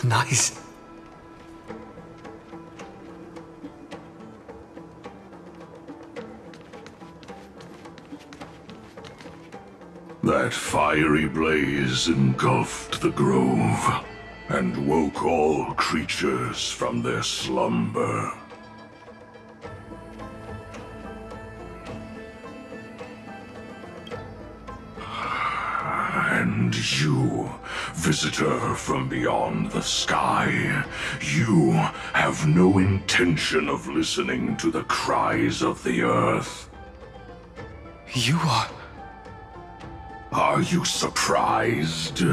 Nice. That fiery blaze engulfed the grove and woke all creatures from their slumber. And you, visitor from beyond the sky, you have no intention of listening to the cries of the earth. You are... Are you surprised?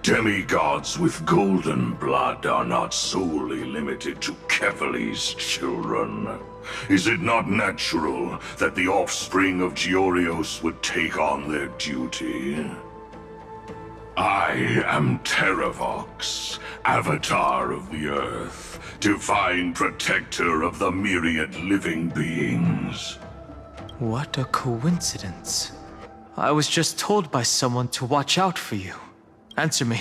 Demigods with golden blood are not solely limited to Kefali's children. Is it not natural that the offspring of Georios would take on their duty? I am Terravox, Avatar of the Earth, divine protector of the myriad living beings. What a coincidence. I was just told by someone to watch out for you. Answer me.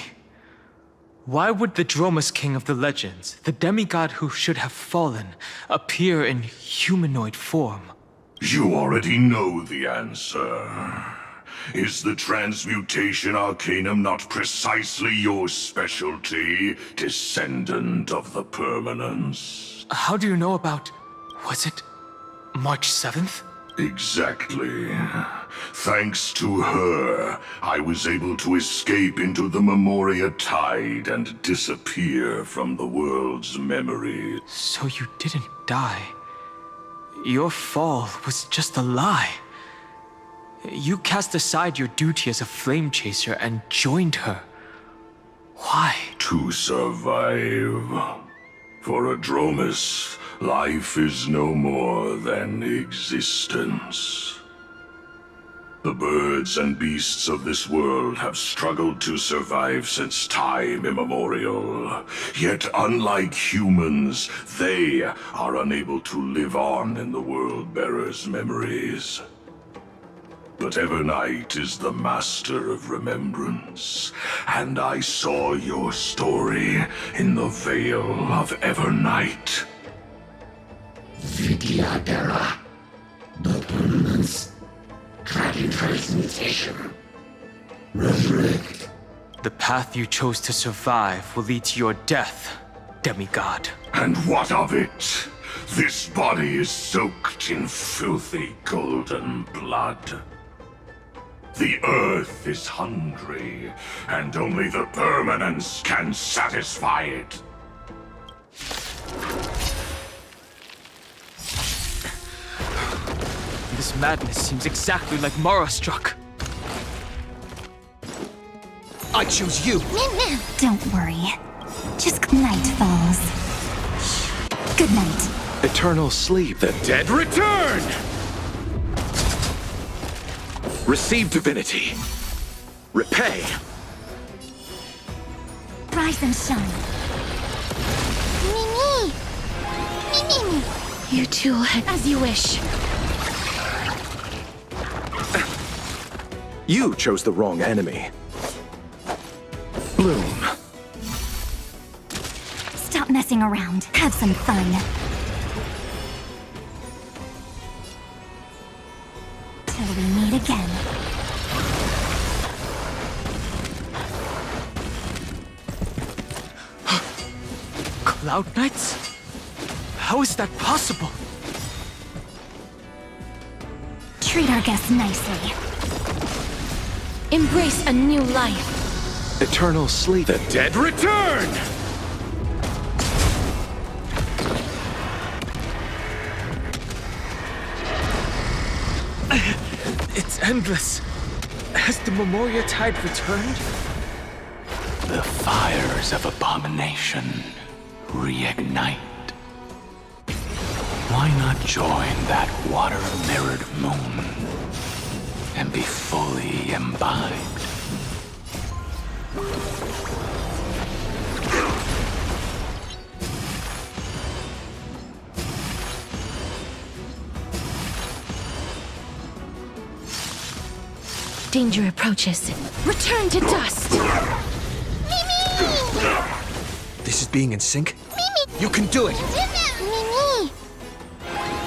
Why would the Dromus King of the legends, the demigod who should have fallen, appear in humanoid form? You already know the answer. Is the transmutation arcanum not precisely your specialty, descendant of the Permanance? How do you know about... was it March 7th? Exactly. Thanks to her, I was able to escape into the Memoria Tide and disappear from the world's memory. So you didn't die. Your fall was just a lie. You cast aside your duty as a flame chaser and joined her. Why? To survive. For a Dromus, life is no more than existence. The birds and beasts of this world have struggled to survive since time immemorial. Yet unlike humans, they are unable to live on in the World-Bearer's memories. But Evernight is the master of remembrance, and I saw your story in the Veil of Evernight. Vidyadhara, the Permanance, tracking transmutation. Resurrect. The path you chose to survive will lead to your death, demigod. And what of it? This body is soaked in filthy golden blood. The Earth is hungry, and only the Permanence can satisfy it. This madness seems exactly like Mara struck. I choose you! Don't worry. Just night falls. Good night. Eternal sleep. The dead return! Receive divinity. Repay. Rise and shine. Mimi! Mimi! You two, as you wish. You chose the wrong enemy. Bloom. Stop messing around. Have some fun. Till we meet again. Cloud Knights? How is that possible? Treat our guests nicely. Embrace a new life. Eternal sleep. The dead return! It's endless. Has the Memoria Tide returned? The fires of abomination reignite. Why not join that water-mirrored moon and be fully imbibed? Danger approaches. Return to dust! Mimi! being in sync? Mimi! You can do it! Mimi!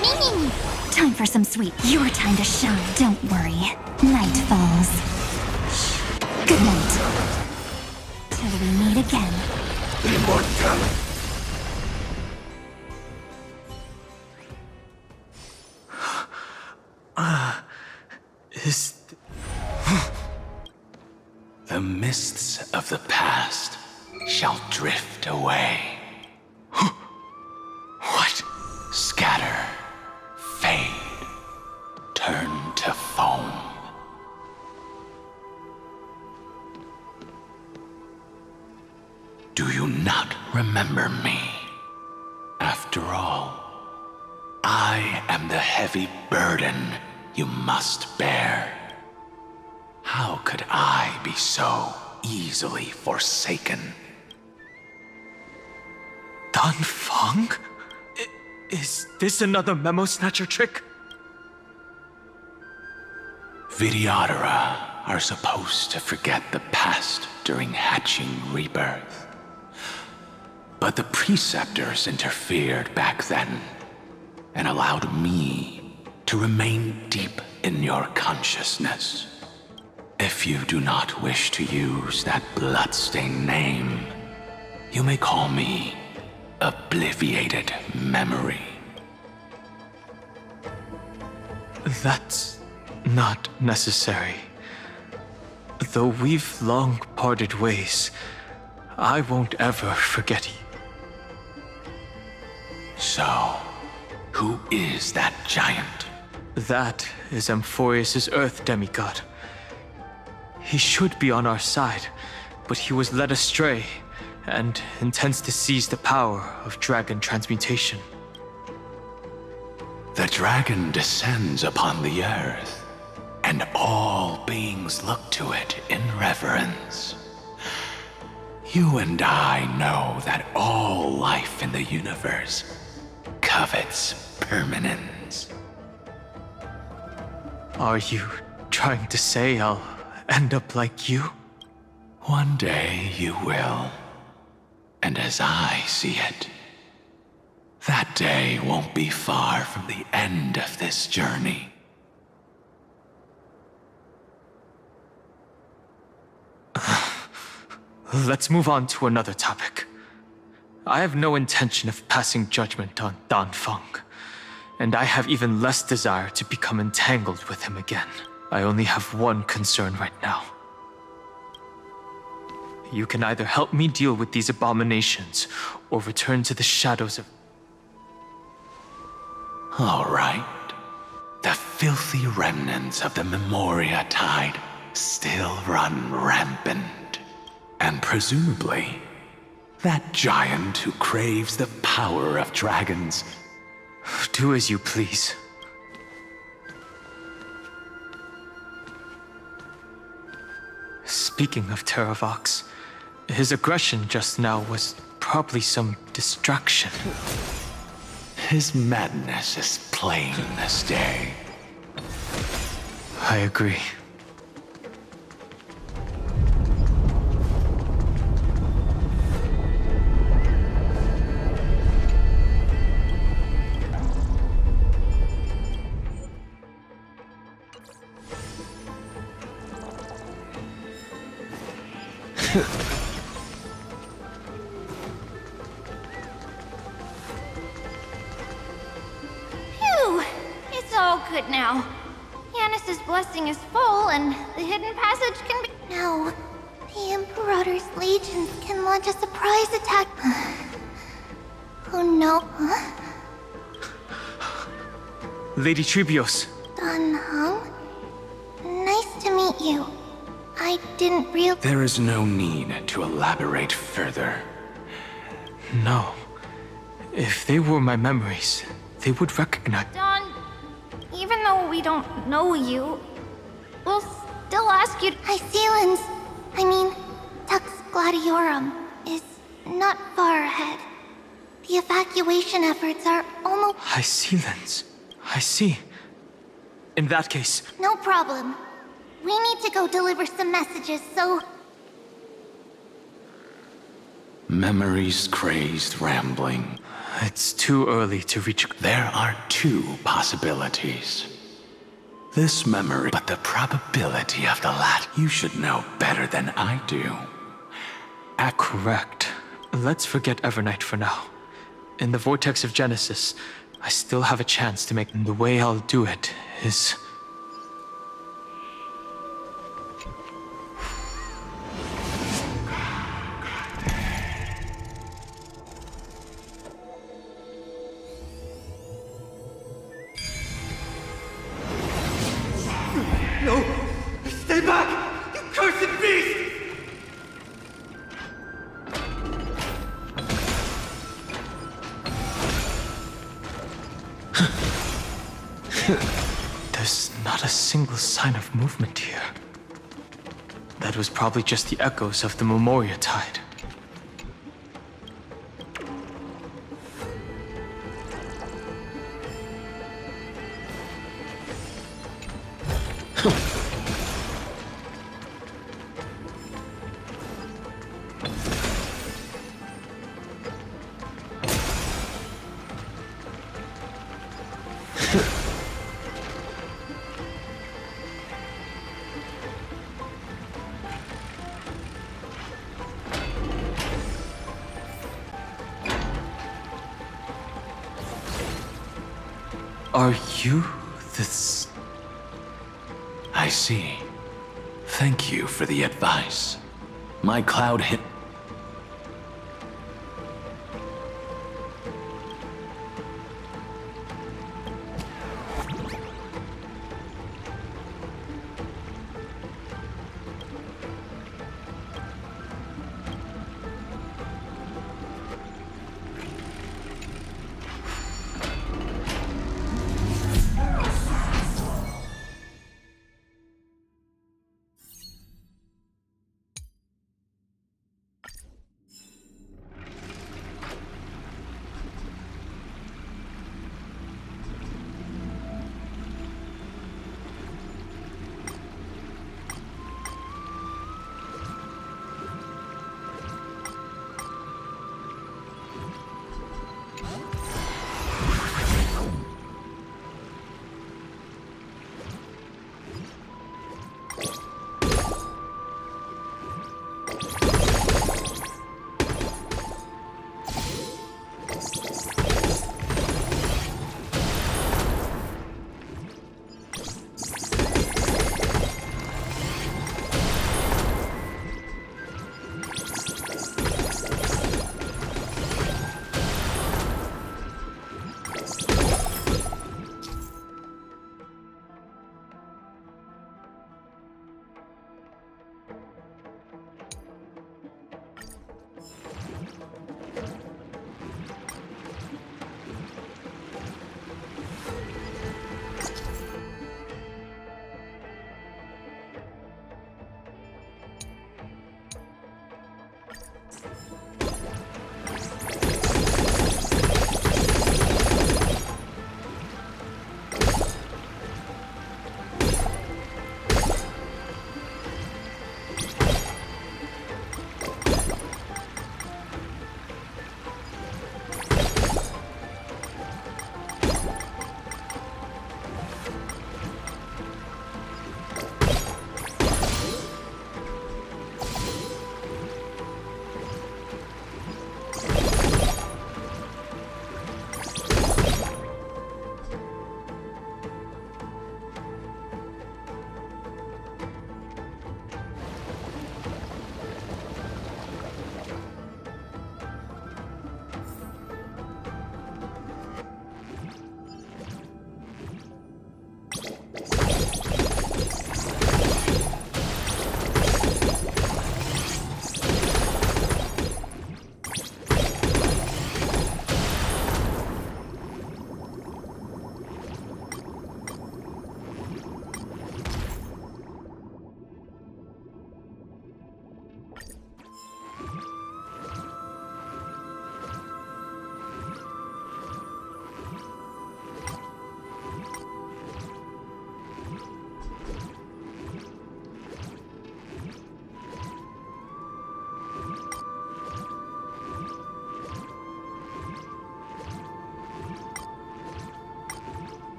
Mimi! Time for some sweet. Your time to shine. Don't worry. Night falls. Good night. Till we meet again. Immortality. Is... The mists of the past shall drift away. What? Scatter, fade, turn to foam. Do you not remember me? After all, I am the heavy burden you must bear. How could I be so easily forsaken? Dan Feng? Is this another memo snatcher trick? Vidyadhara are supposed to forget the past during hatching rebirth. But the preceptors interfered back then and allowed me to remain deep in your consciousness. If you do not wish to use that bloodstained name, you may call me Obliviated Memory. That's not necessary. Though we've long parted ways, I won't ever forget you. So, who is that giant? That is Amphorius' Earth demigod. He should be on our side, but he was led astray and intends to seize the power of dragon transmutation. The dragon descends upon the earth, and all beings look to it in reverence. You and I know that all life in the universe covets permanence. Are you trying to say I'll end up like you? One day you will. And as I see it, that day won't be far from the end of this journey. Let's move on to another topic. I have no intention of passing judgment on Dan Feng, and I have even less desire to become entangled with him again. I only have one concern right now. You can either help me deal with these abominations, or return to the shadows of... All right. The filthy remnants of the Memoria Tide still run rampant. And presumably, that giant who craves the power of dragons. Do as you please. Speaking of Terravox, his aggression just now was probably some distraction. His madness is plain as day. I agree. Phew! It's all good now. Yanis's blessing is full, and the hidden passage can be... No. The Emperor's legions can launch a surprise attack. Oh no. Huh? Lady Trebios. Dan Heng? Nice to meet you. I didn't realize... There is no need to elaborate further. No. If they were my memories, they would recognize... Don, even though we don't know you, we'll still ask you to... Icelands, I mean, Tux Gladiorum, is not far ahead. The evacuation efforts are almost... Icelands. I see. In that case... No problem. We need to go deliver some messages, so... Memories crazed rambling. It's too early to reach. There are two possibilities. This memory, but the probability of the latter. You should know better than I do. Correct. Let's forget Evernight for now. In the Vortex of Genesis, I still have a chance to make. The way I'll do it is. No! Stay back! You cursed beast! There's not a single sign of movement here. That was probably just the echoes of the Memoria Tide. Are you this? I see. Thank you for the advice. My cloud hit.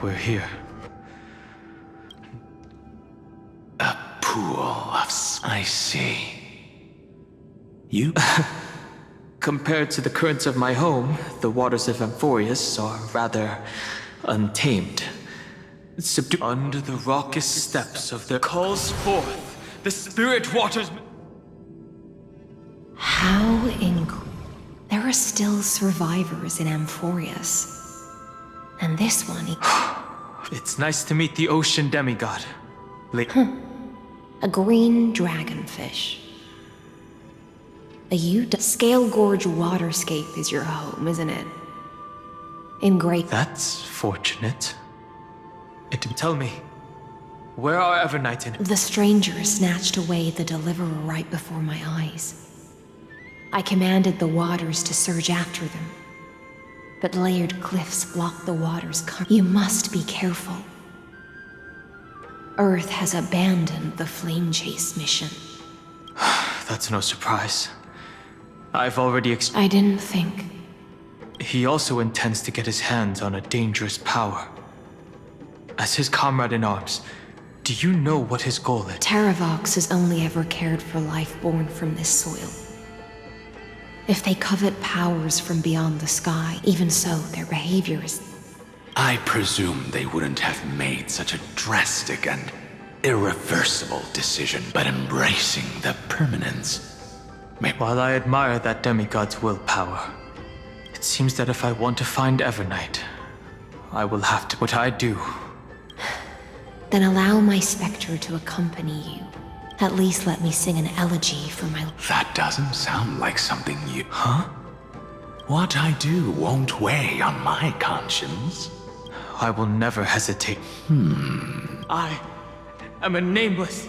we're here. A pool of... I see. You... Compared to the currents of my home, the waters of Amphorius are rather untamed. Subdued under the raucous steps of their calls forth, the spirit waters... How there are still survivors in Amphorius. And this one... It's nice to meet the ocean demigod. A green dragonfish. Scale Gorge waterscape is your home, isn't it? In great... That's fortunate. Tell me, where are Evernight and... The stranger snatched away the deliverer right before my eyes. I commanded the waters to surge after them. But layered cliffs block the water's current. You must be careful. Earth has abandoned the flame chase mission. That's no surprise. I've already I didn't think. He also intends to get his hands on a dangerous power. As his comrade in arms, do you know what his goal is? Terravox has only ever cared for life born from this soil. If they covet powers from beyond the sky, even so, their behavior is... I presume they wouldn't have made such a drastic and irreversible decision, but embracing the permanence. While I admire that demigod's willpower, it seems that if I want to find Evernight, I will have to... What I do... Then allow my specter to accompany you. At least let me sing an elegy for my... That doesn't sound like something you... Huh? What I do won't weigh on my conscience. I will never hesitate. I am a nameless.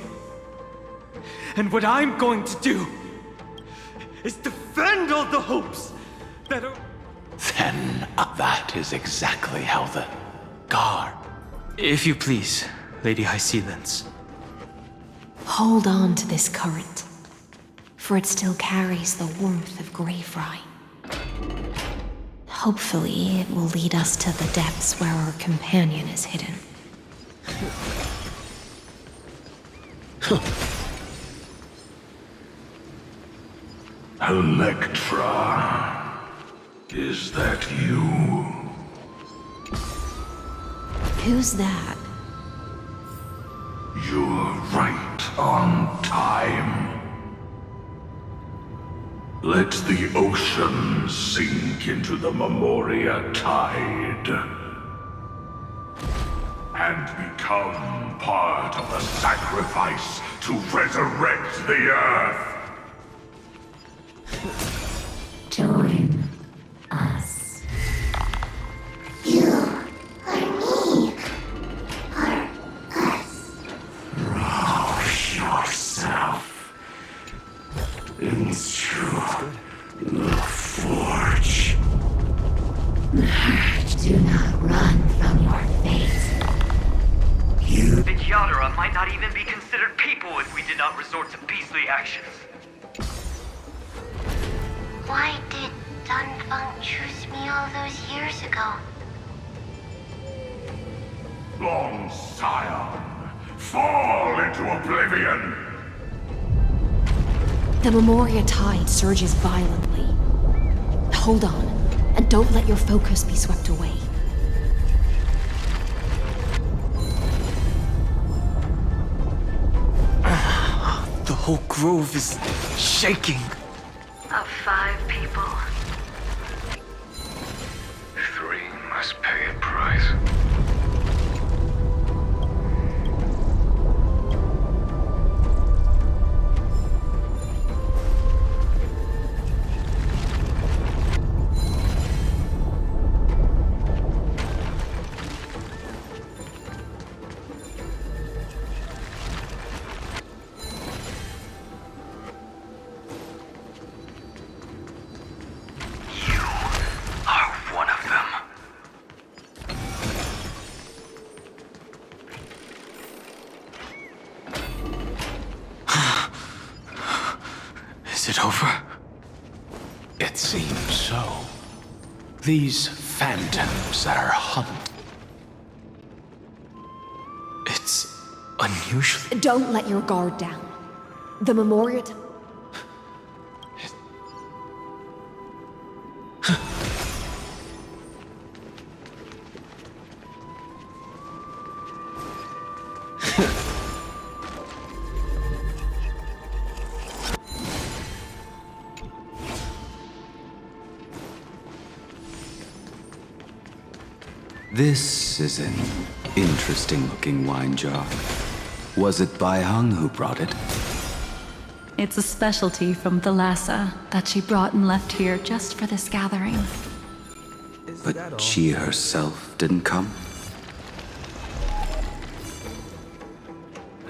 And what I'm going to do is defend all the hopes that are... Then that is exactly how the guard... If you please, Lady Hysealence. Hold on to this current, for it still carries the warmth of Greyfry. Hopefully, it will lead us to the depths where our companion is hidden. Electra, is that you? Who's that? You're right on time. Let the ocean sink into the Memoria tide and become part of the sacrifice to resurrect the Earth. Join us. You are me. Are us. Rouse yourself into the forge. Do not run from your fate. The Yadara might not even be considered people if we did not resort to beastly actions. Why did Dunfeng choose me all those years ago? Long Scion, fall into oblivion! The Memoria tide surges violently. Hold on, and don't let your focus be swept away. The whole grove is shaking. Of 5 people. 3 must pay a price. Is it over? It seems so. These phantoms that are unusually... Don't let your guard down. The memorial... This is an interesting-looking wine jar. Was it Bai Hung who brought it? It's a specialty from Thalassa that she brought and left here just for this gathering. But she herself didn't come?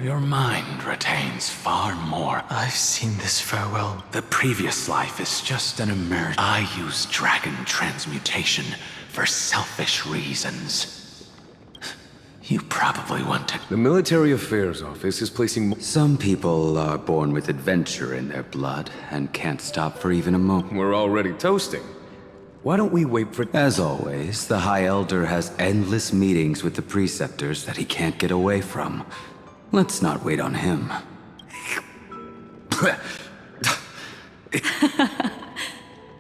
Your mind retains far more. I've seen this farewell. The previous life is just an emergence. I use dragon transmutation for selfish reasons. You probably want to... The Military Affairs Office is placing... Some people are born with adventure in their blood and can't stop for even a moment. We're already toasting. Why don't we wait for... As always, the High Elder has endless meetings with the Preceptors that he can't get away from. Let's not wait on him.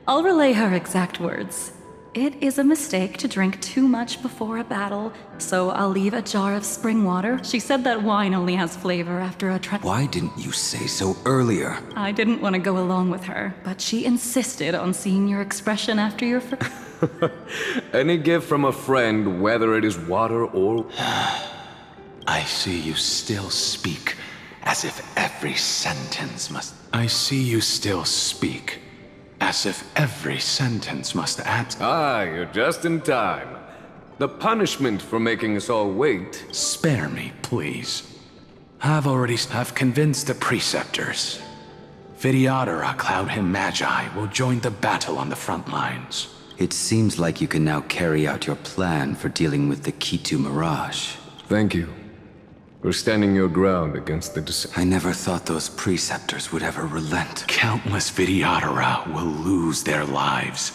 I'll relay her exact words. It is a mistake to drink too much before a battle, so I'll leave a jar of spring water. She said that wine only has flavor after a Why didn't you say so earlier? I didn't want to go along with her, but she insisted on seeing your expression after your Any gift from a friend, whether it is water or... I see you still speak as if every sentence must... I see you still speak as if every sentence must add... Ah, you're just in time. The punishment for making us all wait... Spare me, please. I've convinced the Preceptors. Vidyadhara, Cloud Him Magi, will join the battle on the front lines. It seems like you can now carry out your plan for dealing with the Kitu Mirage. Thank you for standing your ground against the I never thought those Preceptors would ever relent. Countless Vidyadhara will lose their lives,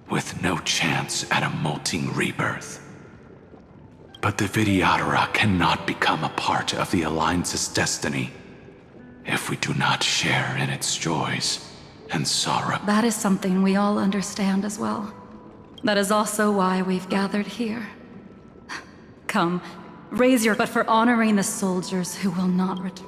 with no chance at a molting rebirth. But the Vidyadhara cannot become a part of the Alliance's destiny if we do not share in its joys and sorrow. That is something we all understand as well. That is also why we've gathered here. Come, raise your... but for honoring the soldiers who will not return.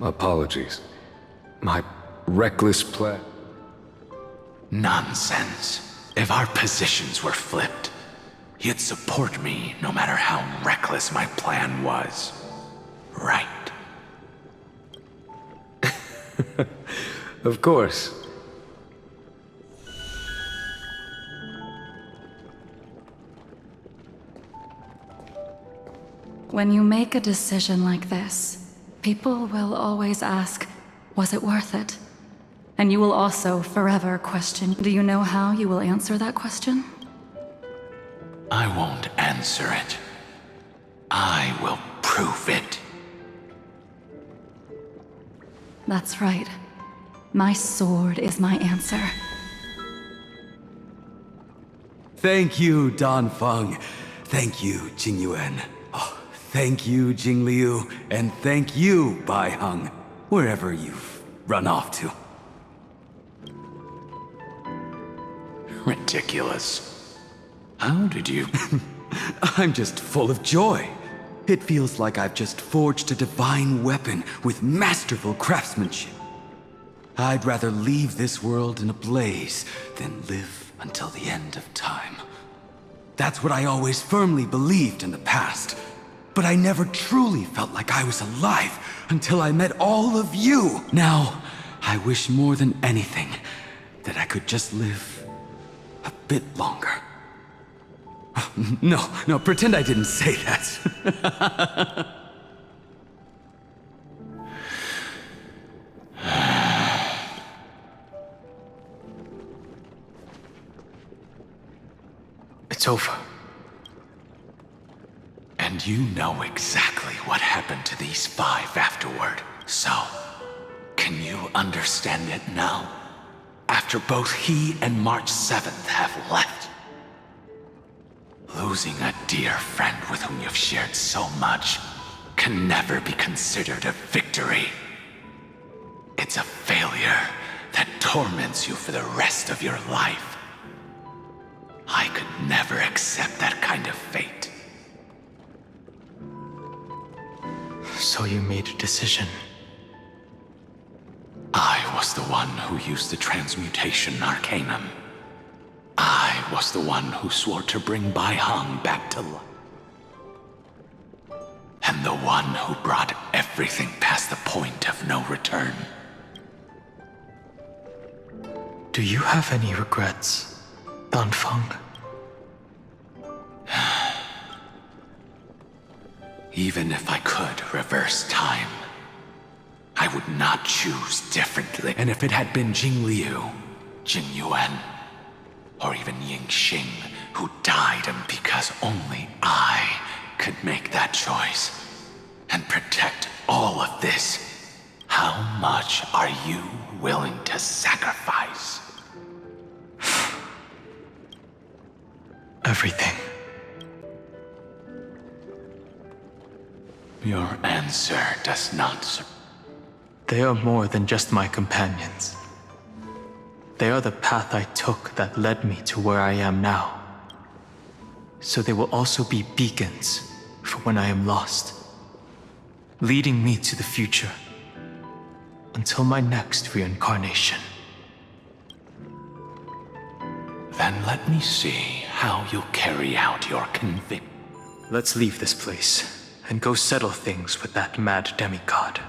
Apologies. My reckless plan... Nonsense. If our positions were flipped, you'd support me no matter how reckless my plan was. Right? Of course. When you make a decision like this, people will always ask, was it worth it? And you will also forever question. Do you know how you will answer that question? I won't answer it. I will prove it. That's right. My sword is my answer. Thank you, Dan Feng. Thank you, Jing Yuan. Oh, thank you, Jing Liu. And thank you, Bai Hung. Wherever you've run off to. Ridiculous. How did you... I'm just full of joy. It feels like I've just forged a divine weapon with masterful craftsmanship. I'd rather leave this world in a blaze than live until the end of time. That's what I always firmly believed in the past. But I never truly felt like I was alive until I met all of you. Now, I wish more than anything that I could just live a bit longer. No, pretend I didn't say that. it's over. And you know exactly what happened to these 5 afterward. So, can you understand it now? After both he and March 7th have left. Losing a dear friend with whom you've shared so much can never be considered a victory. It's a failure that torments you for the rest of your life. I could never accept that kind of fate. So you made a decision. I was the one who used the transmutation arcanum. I was the one who swore to bring Bai Hong back to life. And the one who brought everything past the point of no return. Do you have any regrets, Danfeng? Even if I could reverse time, I would not choose differently. And if it had been Jing Liu, Jing Yuan, or even Ying Xing, who died because only I could make that choice and protect all of this, how much are you willing to sacrifice? Everything. Your answer does not. They are more than just my companions. They are the path I took that led me to where I am now. So they will also be beacons for when I am lost, leading me to the future until my next reincarnation. Then let me see how you'll carry out your conviction. Let's leave this place and go settle things with that mad demigod.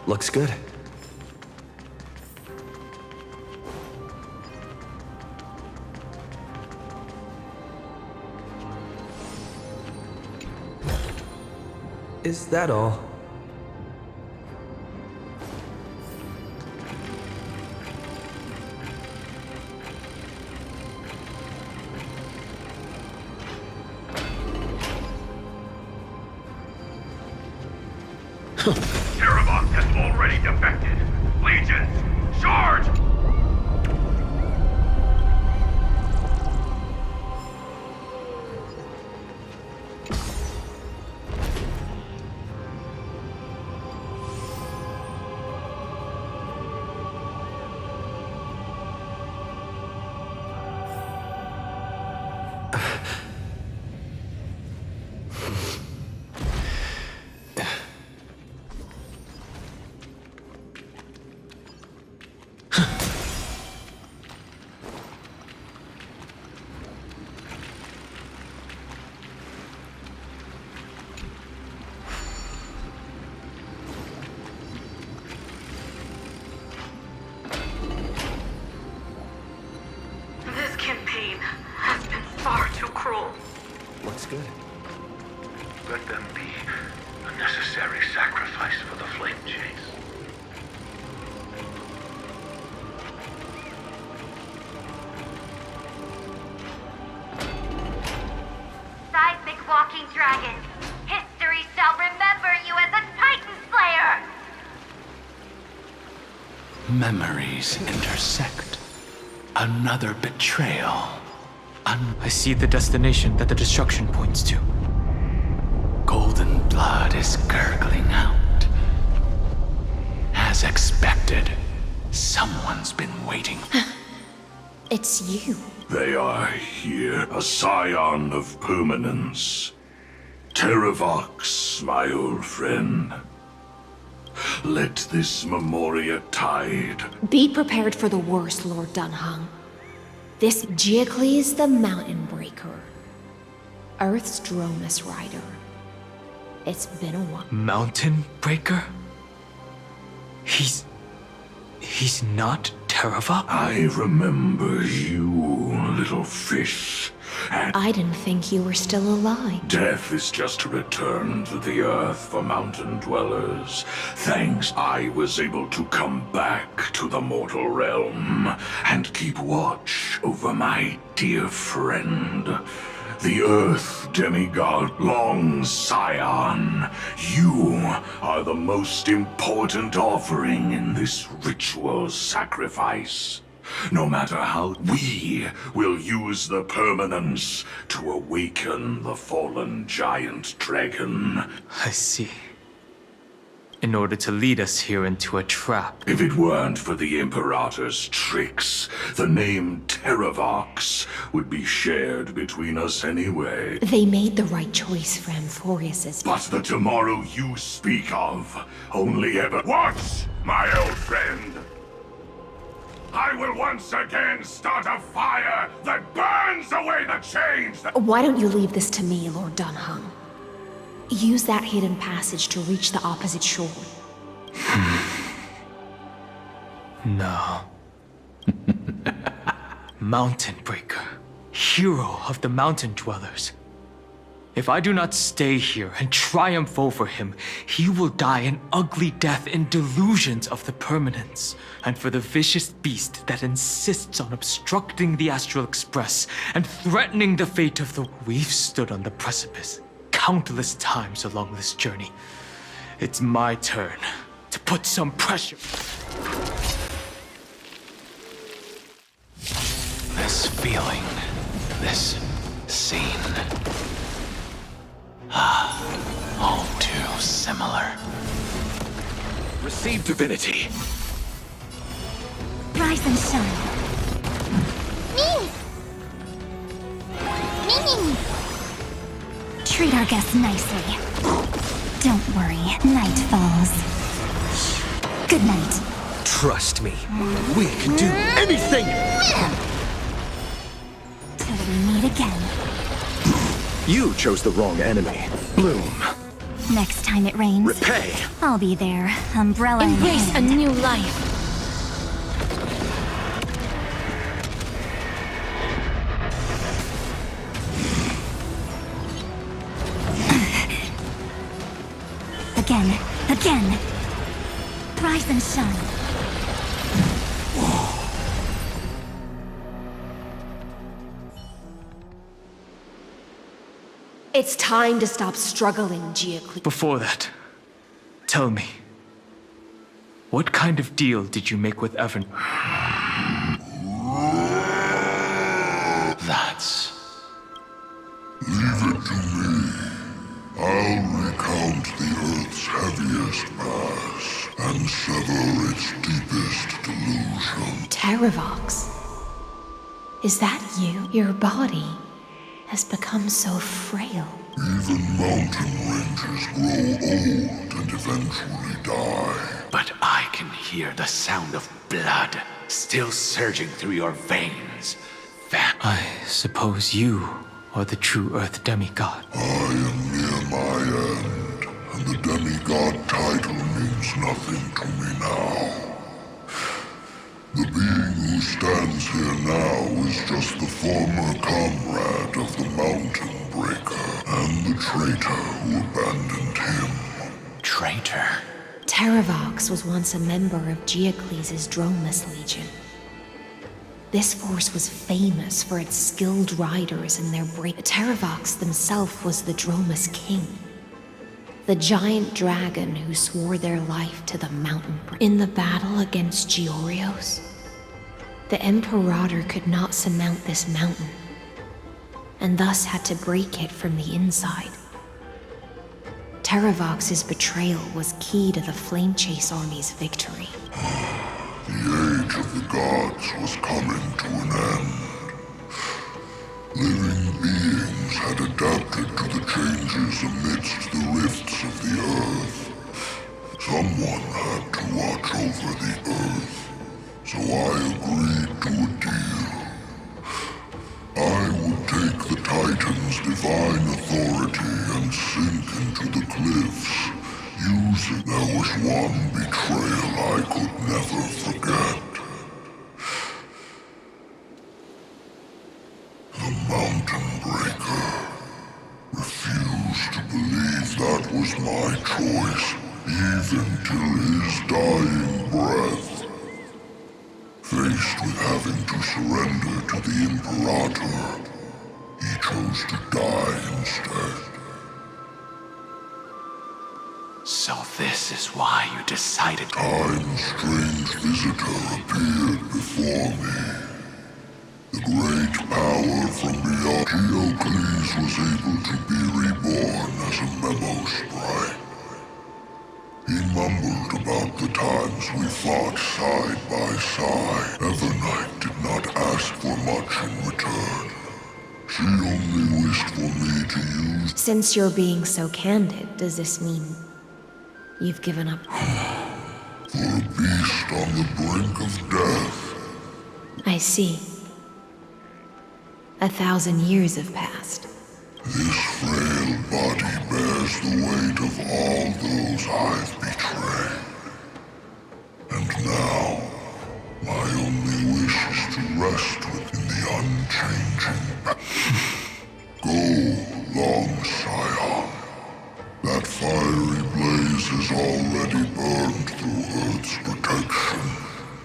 Looks good. Is that all? Terravox has already defected. Legions, charge! This campaign has been far too cruel. Looks good. Let them be a necessary sacrifice for the flame chase. Seismic walking dragon, history shall remember you as a Titan Slayer! Memories intersect. Another betrayal. one? I see the destination that the destruction points to. Golden blood is gurgling out. As expected, someone's been waiting. It's you. They are here, a scion of Permanance. Terravox, my old friend. Let this memoria tide. Be prepared for the worst, Lord Dunhung. This Geocles the Mountain Breaker. Earth's Dromus Rider. It's been a while. Mountain Breaker? He's not Terravox? I remember you, little fish. And I didn't think you were still alive. death is just a return to the earth for mountain dwellers. Thanks, I was able to come back to the mortal realm and keep watch over my dear friend, the Earth Demigod Long Scion. You are the most important offering in this ritual sacrifice. No matter how, we will use the Permanence to awaken the fallen giant dragon. I see. In order to lead us here into a trap. If it weren't for the Imperator's tricks, the name Terravox would be shared between us anyway. They made the right choice for Amphorius's. But the tomorrow you speak of only ever... Watch, my old friend! I will once again start a fire that burns away the chains that... Why don't you leave this to me, Lord Dunhung? Use that hidden passage to reach the opposite shore. No. Mountain Breaker, hero of the mountain dwellers. If I do not stay here and triumph over him, he will die an ugly death in delusions of the Permanence. And for the vicious beast that insists on obstructing the Astral Express and threatening the fate of the... We've stood on the precipice countless times along this journey. It's my turn to put some pressure. This feeling, this scene. All too similar. Receive divinity. Rise and shine. Me! Me! Treat our guests nicely. Don't worry, night falls. Good night. Trust me. We can do anything! Till we meet again. You chose the wrong enemy. Bloom. Next time it rains, Repay. I'll be there, umbrella in Embrace a hand. new life. Again. Rise and shine. It's time to stop struggling, Geocles. Before that, tell me, what kind of deal did you make with Evernight? That's... Leave it to me. I'll recount the Earth's heaviest mass and sever its deepest delusion. Terravox. Is that you? Your body has become so frail. Even mountain ranges grow old and eventually die. But I can hear the sound of blood still surging through your veins. I suppose you are the true Earth Demigod. I am near my end, and the demigod title means nothing to me now. The being who stands here now is just the former comrade of the Mountain Breaker, and the traitor who abandoned him. Traitor? Terravox was once a member of Geocles' Dromus Legion. This force was famous for its skilled riders and their brave. Terravox himself was the Dromus King, the giant dragon who swore their life to the Mountain Breaker. In the battle against Georios, the Imperator could not surmount this mountain, and thus had to break it from the inside. Terravox's betrayal was key to the Flame Chase Army's victory. The age of the gods was coming to an end. Living beings had adapted to the changes amidst the rifts of the earth. Someone had to watch over the earth, so I agreed to a deal. I would take the Titan's divine authority and sink into the cliffs, using. There was one betrayal I could never forget. The Mountain Breaker refused to believe that was my choice, even till his dying breath. Faced with having to surrender to the Imperator, he chose to die instead. So this is why you decided to... Time's strange visitor appeared before me. The great power from beyond. Geocles was able to be reborn as a memo sprite. He mumbled about the times we fought side by side. Evernight did not ask for much in return. She only wished for me to use... Since you're being so candid, does this mean you've given up? For a beast on the brink of death. I see. 1,000 years have passed. This frail body bears the weight of all those I've betrayed. And now, my only wish is to rest within the unchanging Go, long Scion. That fiery blaze has already burned through Earth's protection,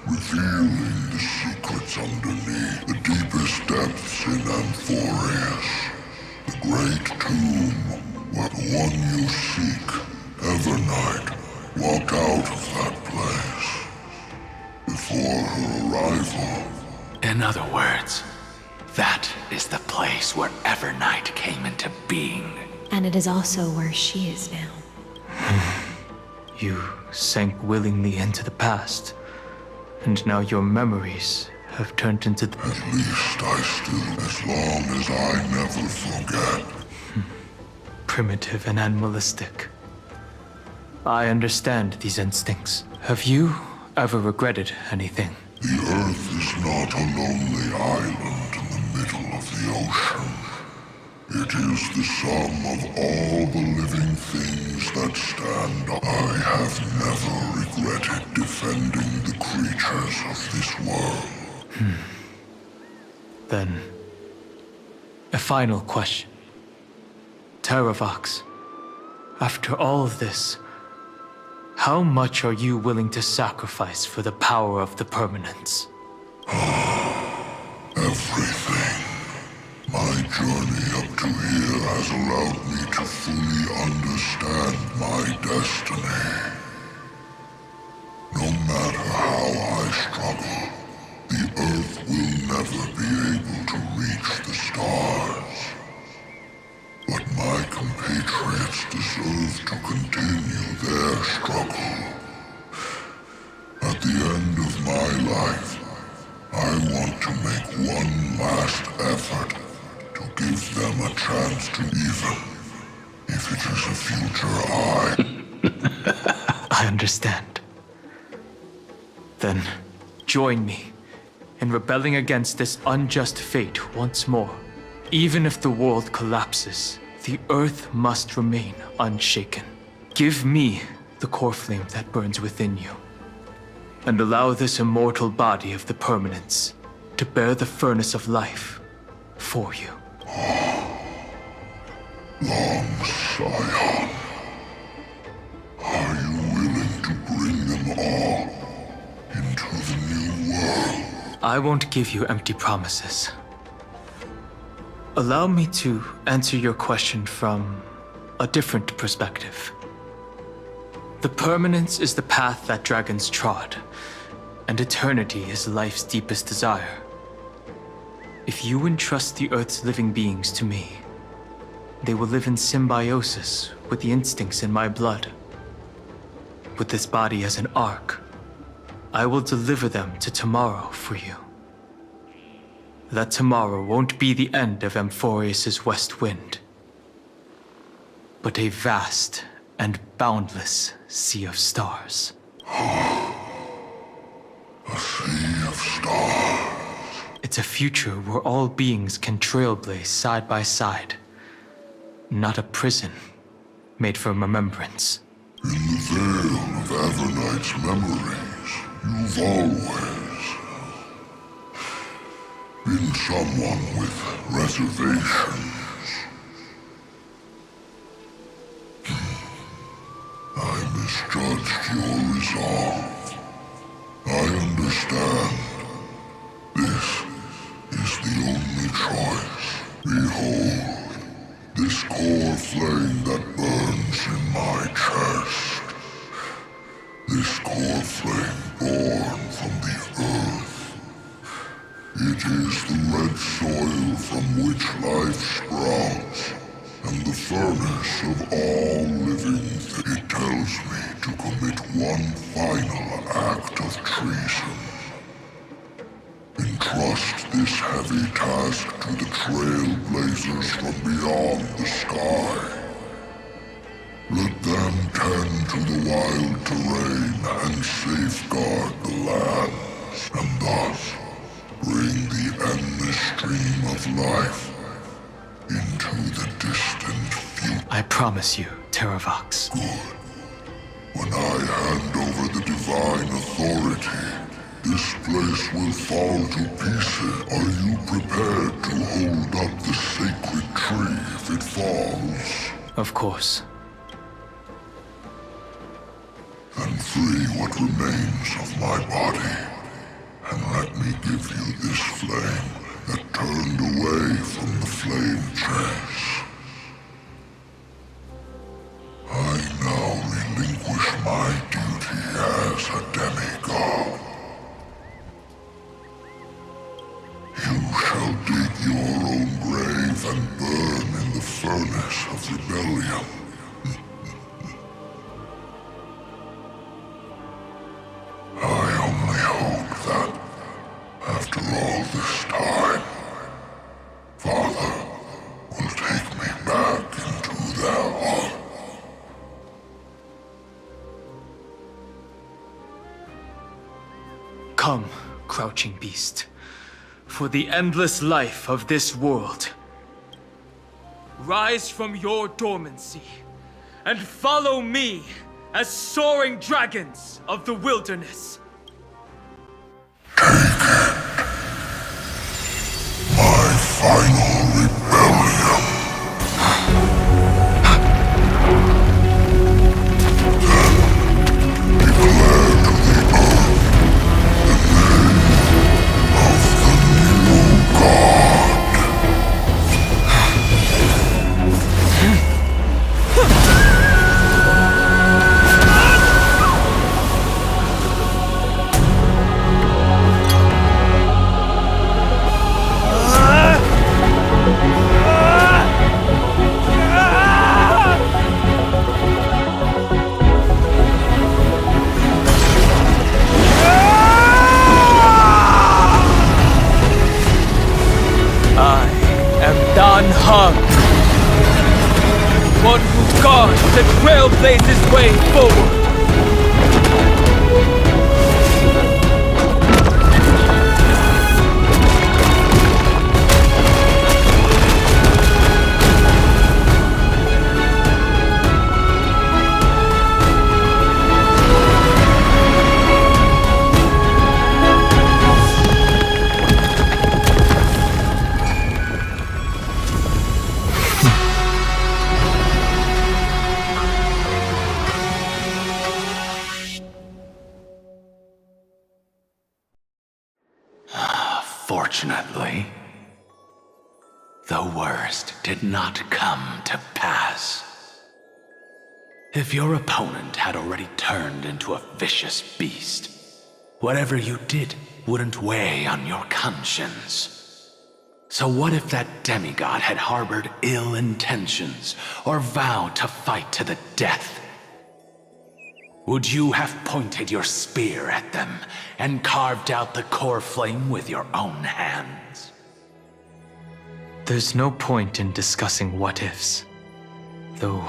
revealing the secrets underneath the deepest depths in Amphorius. The great tomb, where the one you seek, Evernight, walked out of that place. Before her arrival. In other words, that is the place where Evernight came into being. And it is also where she is now. You sank willingly into the past, and now your memories have turned into the... At least I still, as long as I never forget. Primitive and animalistic. I understand these instincts. Have you ever regretted anything? The Earth is not a lonely island in the middle of the ocean. It is the sum of all the living things that stand up. I have never regretted defending the creatures of this world. Then, a final question. Terravox, after all of this, how much are you willing to sacrifice for the power of the Permanence? Everything. My journey up to here has allowed me to fully understand my destiny. No matter how I struggle, the Earth will never be able to reach the stars. But my compatriots deserve to continue their struggle. At the end of my life, I want to make one last effort to give them a chance to, even if it is a future I understand. Then, join me in rebelling against this unjust fate once more. Even if the world collapses, the Earth must remain unshaken. Give me the core flame that burns within you, and allow this immortal body of the Permanence to bear the furnace of life for you. Long Scion, are you willing to bring them all into the new world? I won't give you empty promises. Allow me to answer your question from a different perspective. The Permanence is the path that dragons trod, and eternity is life's deepest desire. If you entrust the Earth's living beings to me, they will live in symbiosis with the instincts in my blood. With this body as an ark, I will deliver them to tomorrow for you. That tomorrow won't be the end of Amphorius' west wind, but a vast and boundless sea of stars. A sea of stars. It's a future where all beings can trailblaze side by side, not a prison made for remembrance. In the veil of Evernight's memories, you've always been someone with reservations. I misjudged your resolve. I understand. This is the only choice. Behold, this core flame that burns in my chest. This core flame born from the earth. It is the red soil from which life sprouts, and the furnace of all living things. It tells me to commit one final act of treason. Entrust this heavy task to the trailblazers from beyond the sky. Let them tend to the wild terrain and safeguard the lands, and thus bring the endless stream of life into the distant future. I promise you, Terravox. Good. When I hand over the divine authority, this place will fall to pieces. Are you prepared to hold up the sacred tree if it falls? Of course. Then free what remains of my body, and let me give you this flame that turned away from the flame chase. I now relinquish my duty as a demigod. You shall dig your own grave and burn in the furnace of rebellion. I only hope that, after all this time, Father will take me back into their heart. Come, crouching beast, for the endless life of this world. Rise from your dormancy, and follow me as soaring dragons of the wilderness. My final rebellion. Then declare to the earth the name of the new god. One who guards the trailblazer's way forward. Fortunately, the worst did not come to pass. If your opponent had already turned into a vicious beast, whatever you did wouldn't weigh on your conscience. So what if that demigod had harbored ill intentions, or vowed to fight to the death? Would you have pointed your spear at them and carved out the Coreflame with your own hands? There's no point in discussing what-ifs. Though,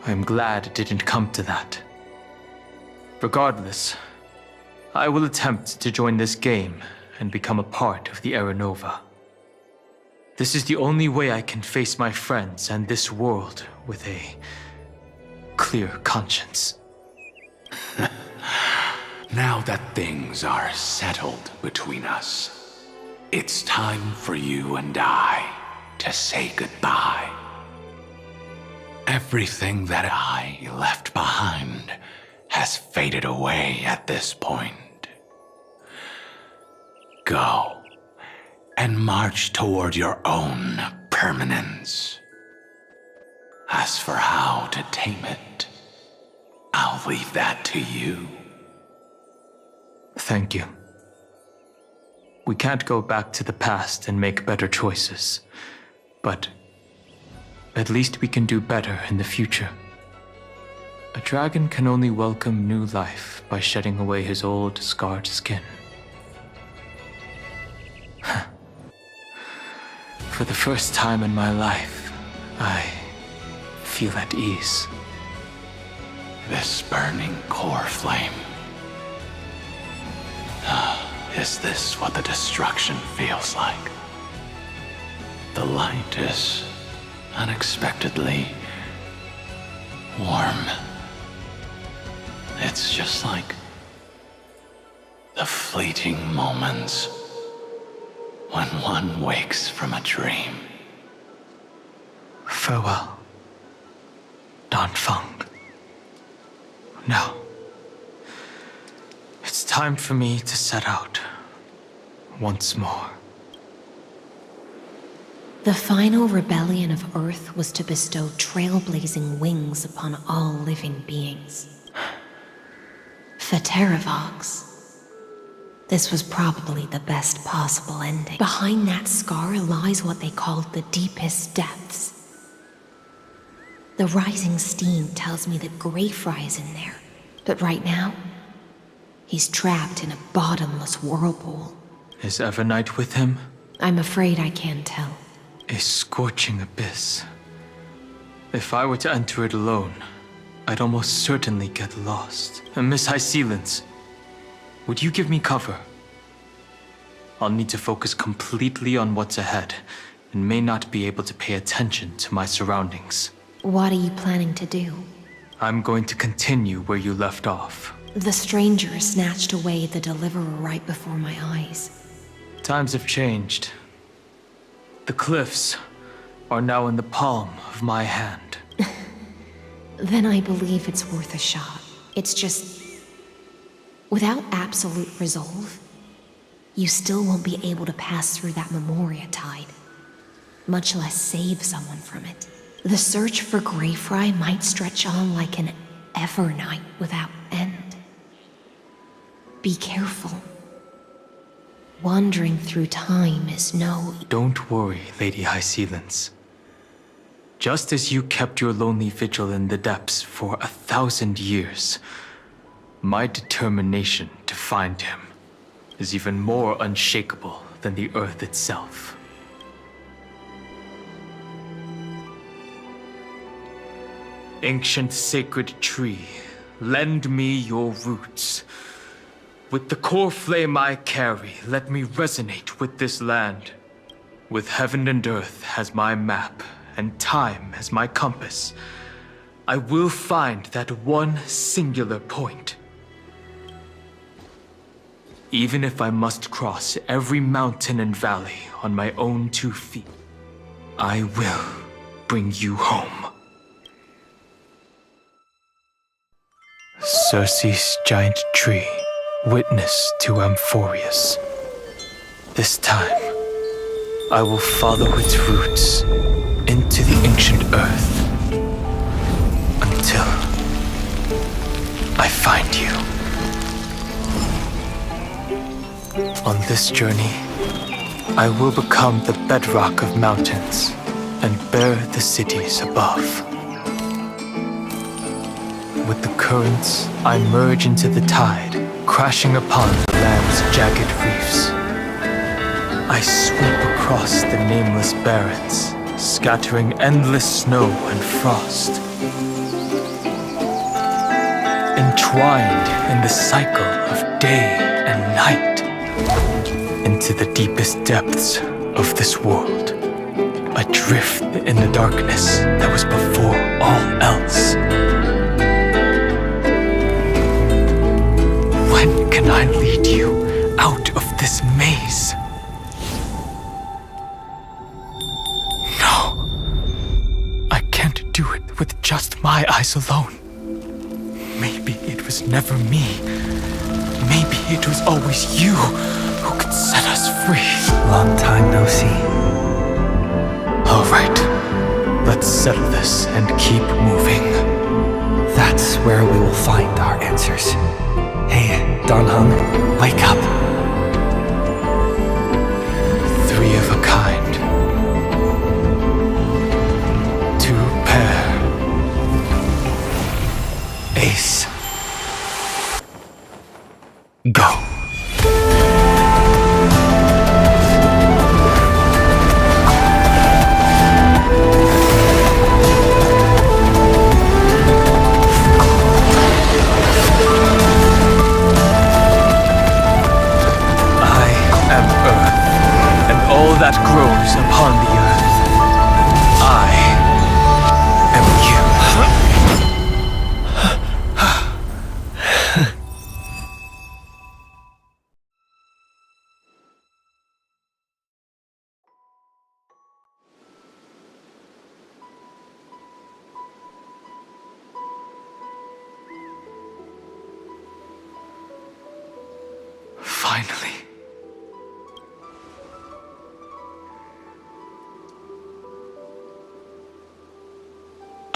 I'm glad it didn't come to that. Regardless, I will attempt to join this game and become a part of the Aeronova. This is the only way I can face my friends and this world with a clear conscience. Now that things are settled between us, it's time for you and I to say goodbye. Everything that I left behind has faded away at this point. Go and march toward your own permanence. As for how to tame it, I'll leave that to you. Thank you. We can't go back to the past and make better choices, but at least we can do better in the future. A dragon can only welcome new life by shedding away his old, scarred skin. For the first time in my life, I feel at ease. This burning core flame. Is this what the destruction feels like? The light is unexpectedly warm. It's just like the fleeting moments when one wakes from a dream. Farewell, Danfeng. Now, it's time for me to set out once more. The final rebellion of Earth was to bestow trailblazing wings upon all living beings. For Terravox, this was probably the best possible ending. Behind that scar lies what they called the deepest depths. The rising steam tells me that Greyfry is in there, but right now, he's trapped in a bottomless whirlpool. Is Evernight with him? I'm afraid I can't tell. A scorching abyss. If I were to enter it alone, I'd almost certainly get lost. And Miss High Sealants, would you give me cover? I'll need to focus completely on what's ahead, and may not be able to pay attention to my surroundings. What are you planning to do? I'm going to continue where you left off. The stranger snatched away the deliverer right before my eyes. Times have changed. The cliffs are now in the palm of my hand. Then I believe it's worth a shot. It's just, without absolute resolve, you still won't be able to pass through that Memoria tide, much less save someone from it. The search for Greyfry might stretch on like an Evernight without end. Be careful. Wandering through time is no... Don't worry, Lady High Sealants. Just as you kept your lonely vigil in the depths for 1,000 years, my determination to find him is even more unshakable than the earth itself. Ancient sacred tree, lend me your roots. With the core flame I carry, let me resonate with this land. With heaven and earth as my map, and time as my compass, I will find that one singular point. Even if I must cross every mountain and valley on my own 2 feet, I will bring you home. Circe's giant tree, witness to Amphorius. This time, I will follow its roots into the ancient earth until I find you. On this journey, I will become the bedrock of mountains and bear the cities above. With the currents, I merge into the tide, crashing upon the land's jagged reefs. I sweep across the nameless barrens, scattering endless snow and frost. Entwined in the cycle of day and night, into the deepest depths of this world, adrift in the darkness that was before all else. When can I lead you out of this maze? No. I can't do it with just my eyes alone. Maybe it was never me. Maybe it was always you who could set us free. Long time no see. All right. Let's settle this and keep moving. That's where we will find our answers. Hey, Don Hung, wake up. Three of a kind. Two pair. Ace. Go. That grows upon the earth. I am you. Finally.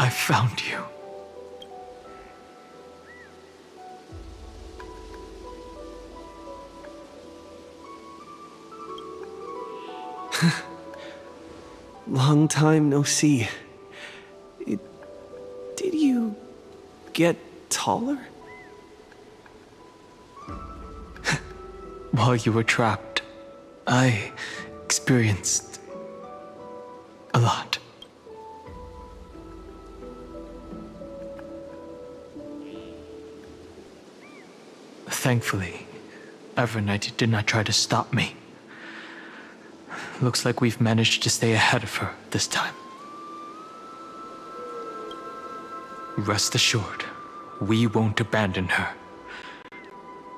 I found you. Long time no see. Did you get taller? While you were trapped, I experienced a lot. Thankfully, Evernight did not try to stop me. Looks like we've managed to stay ahead of her this time. Rest assured, we won't abandon her.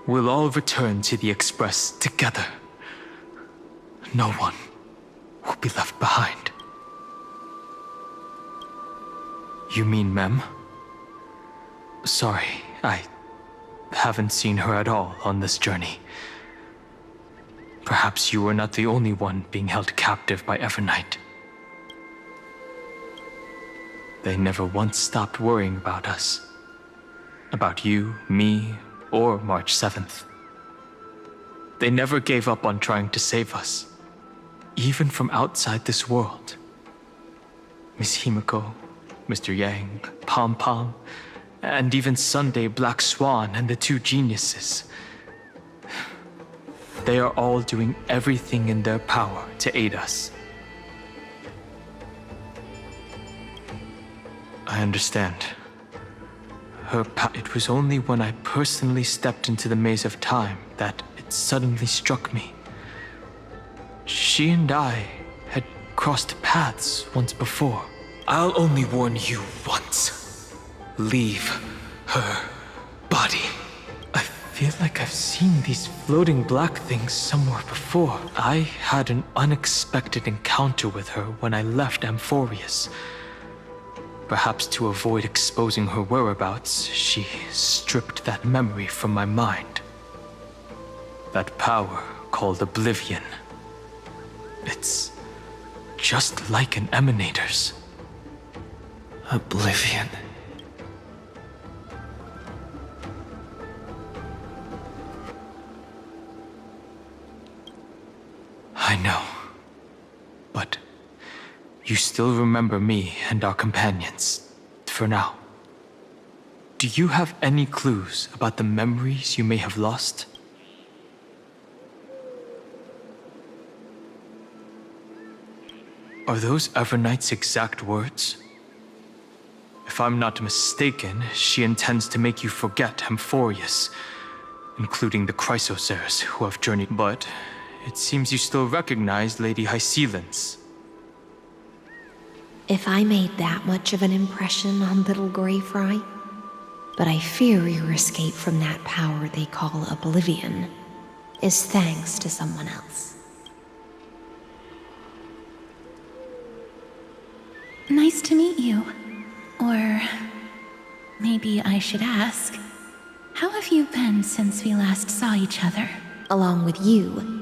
We'll all return to the Express together. No one will be left behind. You mean Mem? Sorry, I haven't seen her at all on this journey. Perhaps you were not the only one being held captive by Evernight. They never once stopped worrying about us. About you, me, or March 7th. They never gave up on trying to save us, even from outside this world. Miss Himiko, Mr. Yang, Pom Pom, and even Sunday Black Swan and the two geniuses. They are all doing everything in their power to aid us. I understand. It was only when I personally stepped into the maze of time that it suddenly struck me. She and I had crossed paths once before. I'll only warn you once. Leave her body. I feel like I've seen these floating black things somewhere before. I had an unexpected encounter with her when I left Amphorius. Perhaps to avoid exposing her whereabouts, she stripped that memory from my mind. That power called Oblivion. It's just like an emanator's. Oblivion. I I know. But you still remember me and our companions, for now. Do you have any clues about the memories you may have lost? Are those Evernight's exact words? If I'm not mistaken, she intends to make you forget Amphorius, including the Chrysosaurs who have journeyed. But it seems you still recognize Lady Hycelens. If I made that much of an impression on little Greyfry, but I fear your escape from that power they call Oblivion is thanks to someone else. Nice to meet you. Or maybe I should ask, how have you been since we last saw each other? Along with you,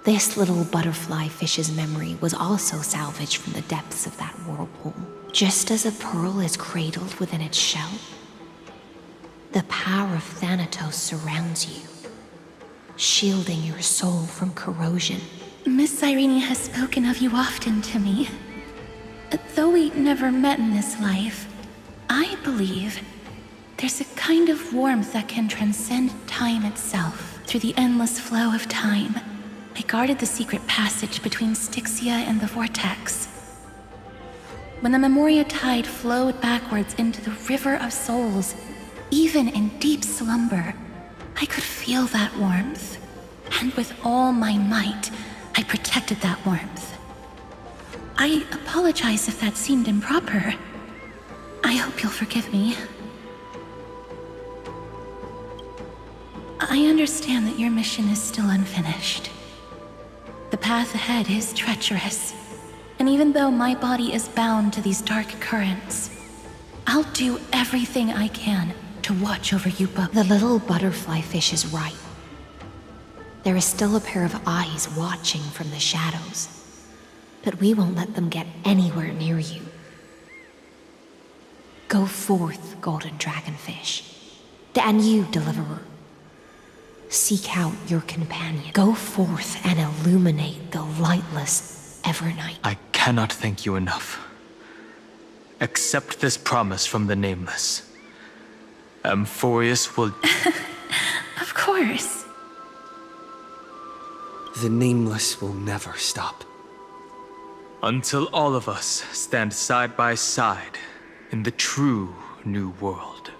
this little butterfly fish's memory was also salvaged from the depths of that whirlpool. Just as a pearl is cradled within its shell, the power of Thanatos surrounds you, shielding your soul from corrosion. Miss Irene has spoken of you often to me. Though we never met in this life, I believe there's a kind of warmth that can transcend time itself. Through the endless flow of time, I guarded the secret passage between Styxia and the Vortex. When the Memoria tide flowed backwards into the River of Souls, even in deep slumber, I could feel that warmth. And with all my might, I protected that warmth. I apologize if that seemed improper. I hope you'll forgive me. I understand that your mission is still unfinished. The path ahead is treacherous, and even though my body is bound to these dark currents, I'll do everything I can to watch over you both. The little butterfly fish is right. There is still a pair of eyes watching from the shadows, but we won't let them get anywhere near you. Go forth, golden dragonfish. And you, deliverer. Seek out your companion. Go forth and illuminate the lightless Evernight. I cannot thank you enough. Accept this promise from the Nameless. Amphorius will... Of course. The Nameless will never stop. Until all of us stand side by side in the true new world.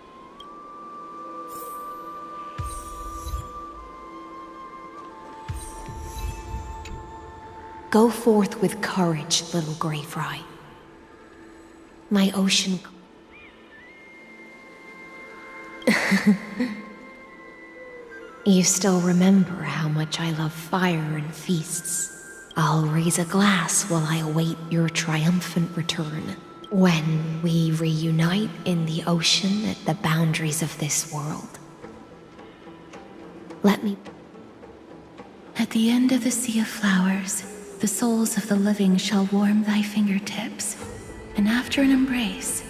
Go forth with courage, little Greyfry. My ocean... You still remember how much I love fire and feasts. I'll raise a glass while I await your triumphant return. When we reunite in the ocean at the boundaries of this world. Let me... At the end of the sea of flowers, the souls of the living shall warm thy fingertips, and after an embrace,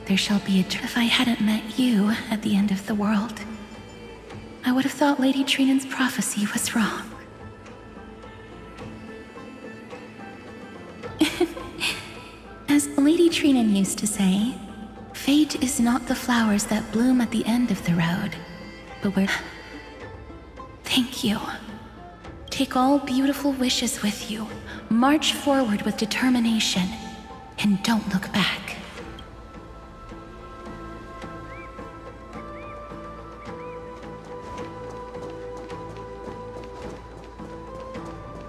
there shall be a... If I hadn't met you at the end of the world, I would have thought Lady Trinan's prophecy was wrong. As Lady Trinan used to say, fate is not the flowers that bloom at the end of the road, but where... Thank you. Take all beautiful wishes with you, march forward with determination, and don't look back.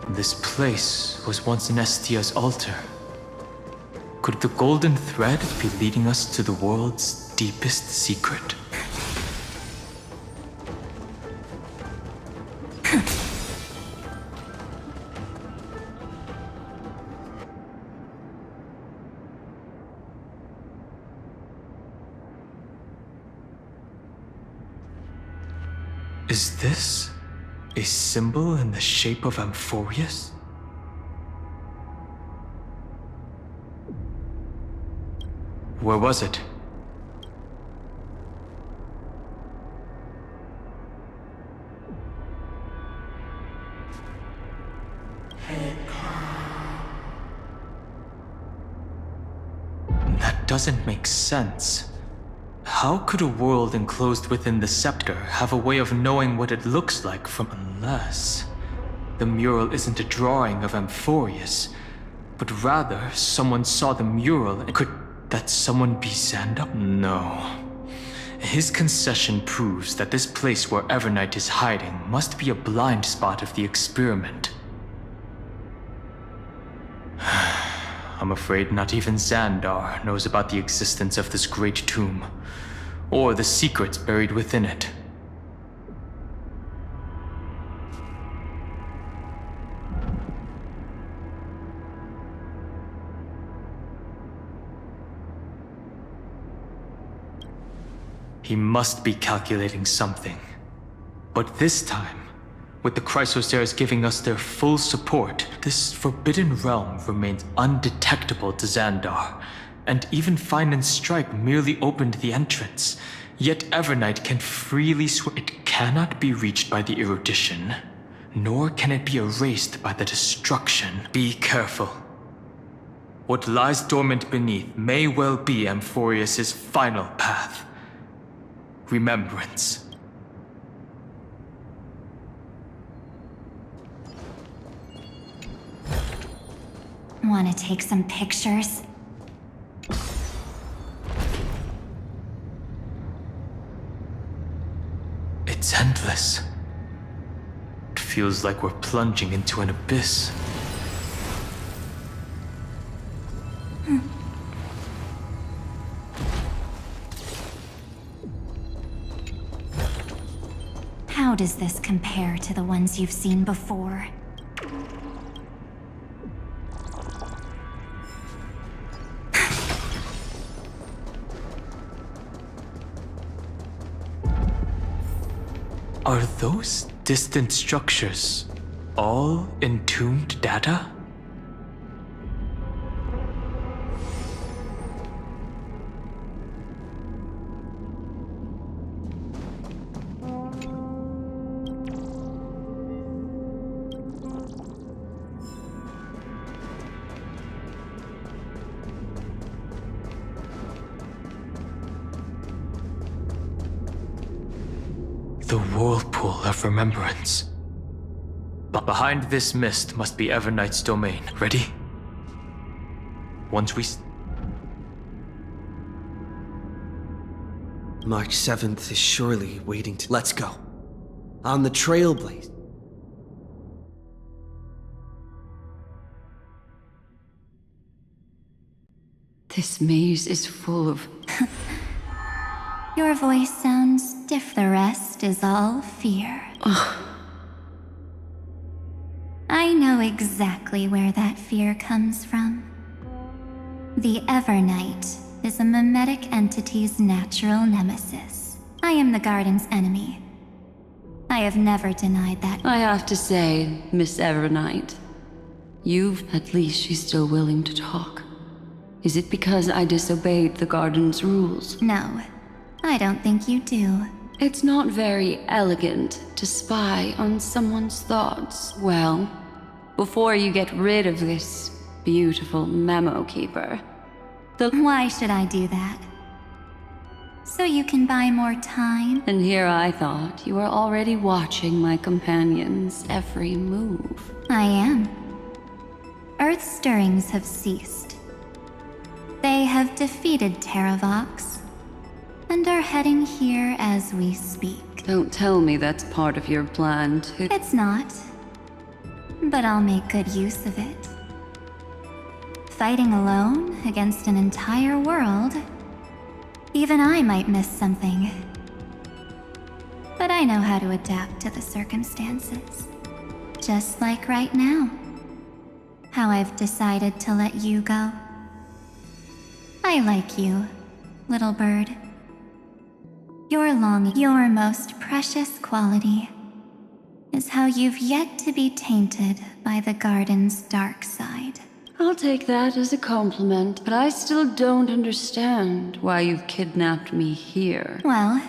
This place was once Nestia's altar. Could the golden thread be leading us to the world's deepest secret? Is this a symbol in the shape of Amphorius? Where was it? doesn't make sense. How could a world enclosed within the scepter have a way of knowing what it looks like from unless the mural isn't a drawing of Amphorius, but rather someone saw the mural and could that someone be Xandar? No. His concession proves that this place where Evernight is hiding must be a blind spot of the experiment. I'm afraid not even Xandar knows about the existence of this great tomb, or the secrets buried within it. He must be calculating something. But this time, with the Chrysosaurs giving us their full support, this forbidden realm remains undetectable to Xandar, and even Fine and Strike merely opened the entrance. Yet Evernight can freely swear it cannot be reached by the erudition, nor can it be erased by the destruction. Be careful. What lies dormant beneath may well be Amphorius' final path. Remembrance. Want to take some pictures? It's endless. It feels like we're plunging into an abyss. How does this compare to the ones you've seen before? Are those distant structures all entombed data? The whirlpool of remembrance. But behind this mist must be Evernight's domain. Ready? Once we... March 7th is surely waiting to... Let's go. On the Trailblaze. This maze is full of... Your voice sounds different. The rest is all fear. I know exactly where that fear comes from. The Evernight is a mimetic entity's natural nemesis. I am the Garden's enemy. I have never denied that. I have to say, Miss Evernight, at least she's still willing to talk. Is it because I disobeyed the Garden's rules? No, I don't think you do. It's not very elegant to spy on someone's thoughts. Well, before you get rid of this beautiful memo keeper, Why should I do that? So you can buy more time? And here I thought you were already watching my companion's every move. I am. Earth's stirrings have ceased. They have defeated Terravox, and are heading here as we speak. Don't tell me that's part of your plan to... It's not. But I'll make good use of it. Fighting alone against an entire world, even I might miss something. But I know how to adapt to the circumstances. Just like right now. How I've decided to let you go. I like you, little bird. Your most precious quality is how you've yet to be tainted by the Garden's dark side. I'll take that as a compliment, but I still don't understand why you've kidnapped me here. Well,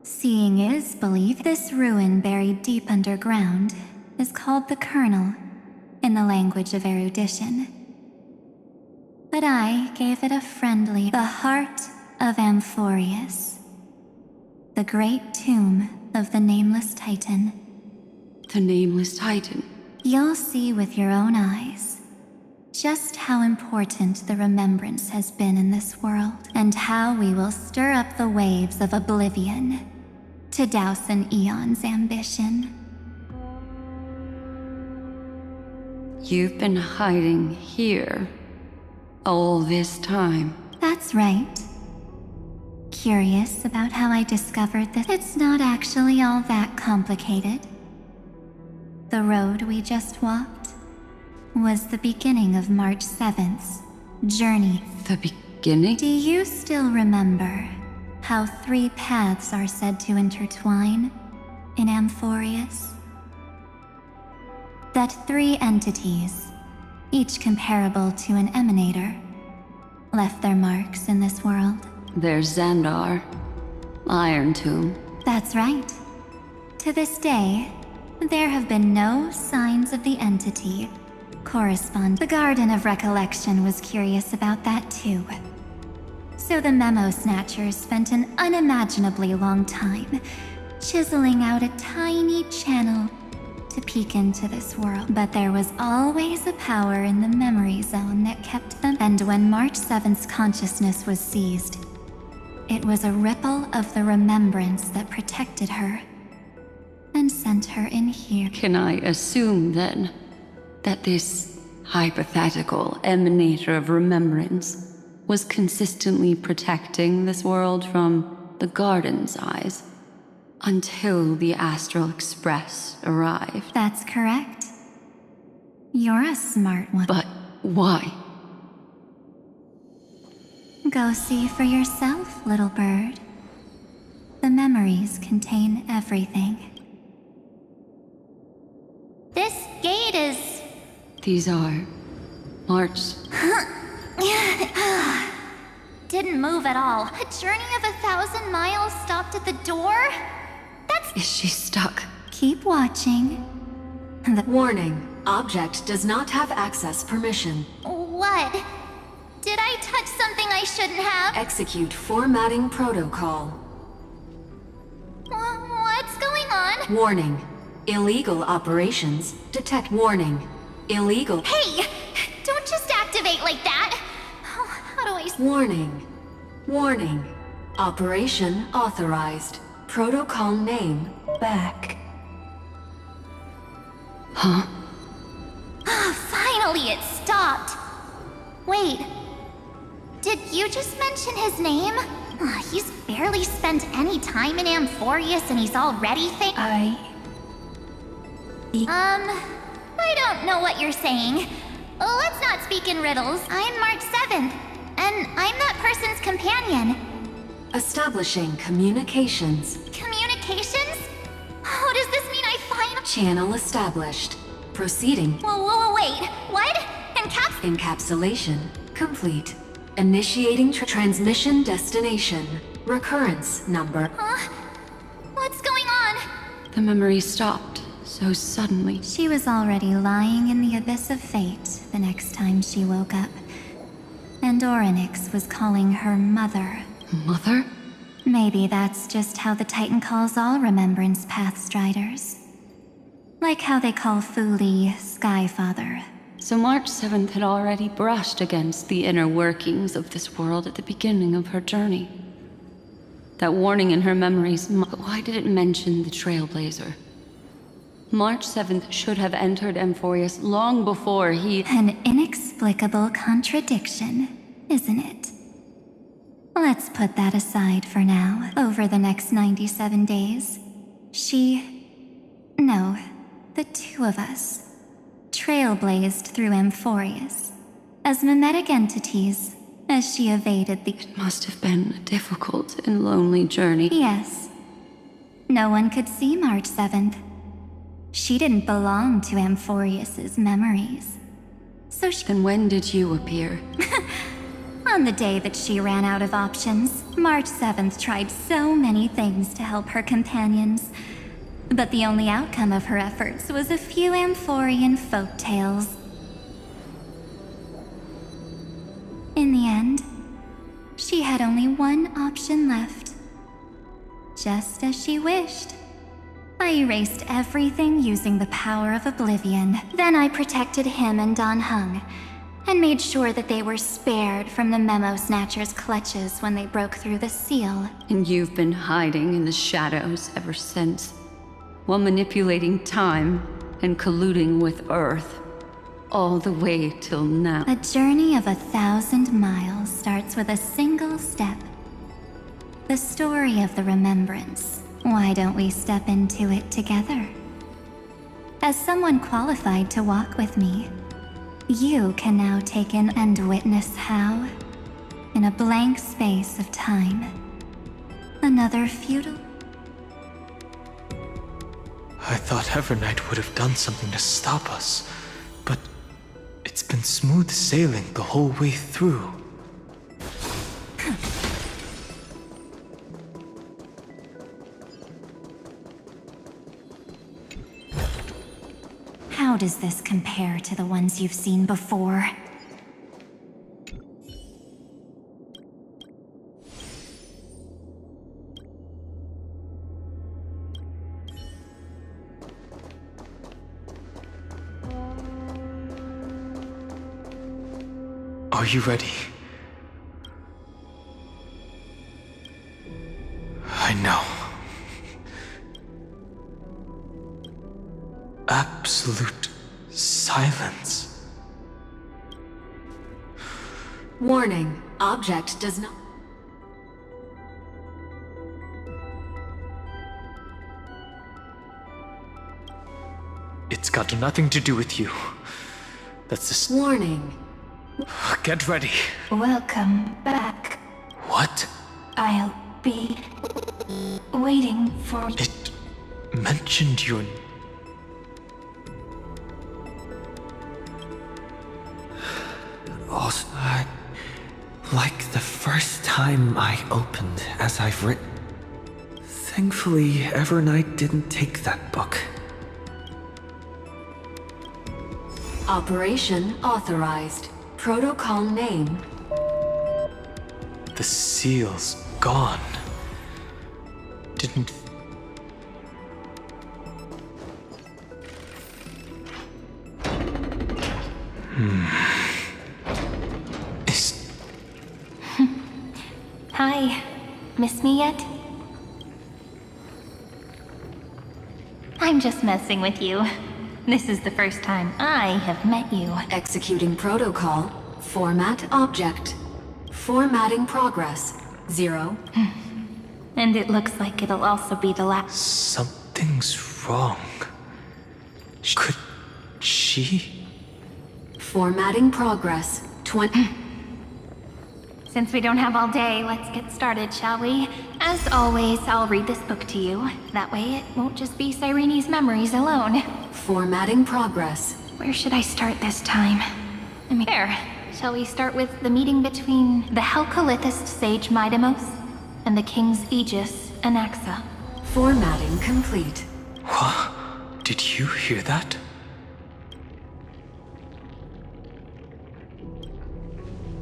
seeing is belief. This ruin buried deep underground is called the Kernel, in the language of erudition. But I gave it a friendly, the heart of Amphorius. The great tomb of the Nameless Titan. The Nameless Titan? You'll see with your own eyes just how important the remembrance has been in this world, and how we will stir up the waves of oblivion to douse an eon's ambition. You've been hiding here all this time. That's right. Curious about how I discovered that it's not actually all that complicated. The road we just walked was the beginning of March 7th's journey. The beginning? Do you still remember how 3 paths are said to intertwine in Amphorius? That 3 entities, each comparable to an emanator, left their marks in this world. There's Xandar, Iron Tomb. That's right. To this day, there have been no signs of the entity correspond. The Garden of Recollection was curious about that too. So the Memo Snatchers spent an unimaginably long time chiseling out a tiny channel to peek into this world. But there was always a power in the memory zone that kept them. And when March 7th's consciousness was seized, it was a ripple of the remembrance that protected her and sent her in here. Can I assume then that this hypothetical emanator of remembrance was consistently protecting this world from the Garden's eyes until the Astral Express arrived? That's correct. You're a smart one. But why? Go see for yourself, little bird. The memories contain everything. This gate is... These are marks. Didn't move at all. A journey of 1,000 miles stopped at the door? Is she stuck? Keep watching. Warning. Object does not have access permission. What? Did I touch something I shouldn't have? Execute formatting protocol. What's going on? Warning. Illegal operations. Detect warning. Illegal. Hey! Don't just activate like that! How do I... Warning. Warning. Operation authorized. Protocol name back. Huh? Finally it stopped! Wait. Did you just mention his name? He's barely spent any time in Amphorius and he's already I don't know what you're saying. Let's not speak in riddles. I'm March 7th, and I'm that person's companion. Establishing communications. Communications? Oh, does this mean I find... Channel established. Proceeding. Whoa, wait. What? Encapsulation complete. Initiating transmission destination. Recurrence number. What's going on? The memory stopped so suddenly. She was already lying in the abyss of fate the next time she woke up. And Orynyx was calling her mother. Mother? Maybe that's just how the Titan calls all Remembrance Pathstriders. Like how they call Fuli Skyfather. So March 7th had already brushed against the inner workings of this world at the beginning of her journey. That warning in her memories, why did it mention the Trailblazer? March 7th should have entered Amphorius long before he... An inexplicable contradiction, isn't it? Let's put that aside for now. Over the next 97 days, no, the two of us, trailblazed through Amphorius as mimetic entities as she evaded the... It must have been a difficult and lonely journey. Yes. No one could see March 7th. She didn't belong to Amphorius's memories. So she... Then when did you appear? On the day that she ran out of options, March 7th tried so many things to help her companions. But the only outcome of her efforts was a few Amphorian folk tales. option left. Just as she wished. I erased everything using the power of oblivion. Then I protected him and Dan Heng, and made sure that they were spared from the Memo Snatcher's clutches when they broke through the seal. And you've been hiding in the shadows ever since, while manipulating time and colluding with Earth, all the way till now. A journey of 1,000 miles starts with a single step. The story of the remembrance. Why don't we step into it together? As someone qualified to walk with me, you can now take in and witness how, in a blank space of time, another futile... I thought Evernight would have done something to stop us, but it's been smooth sailing the whole way through. How does this compare to the ones you've seen before? Are you ready? I know. Absolute silence. Warning. Object does not... It's got nothing to do with you. That's the... Warning. Get ready. Welcome back. What? I'll be waiting for... It mentioned your... Also, like the first time I opened as I've written. Thankfully, Evernight didn't take that book. Operation authorized. Protocol name. The seal's gone. Didn't... Hi. Miss me yet? I'm just messing with you. This is the first time I have met you. Executing protocol. Format object. Formatting progress. 0. And it looks like it'll also be the last. Something's wrong. Could she? Formatting progress. 20. Since we don't have all day, let's get started, shall we? As always, I'll read this book to you. That way it won't just be Cyrene's memories alone. Formatting progress. Where should I start this time? There. Shall we start with the meeting between the Helcolithist sage Midamos and the King's Aegis, Anaxa? Formatting complete. What? Did you hear that?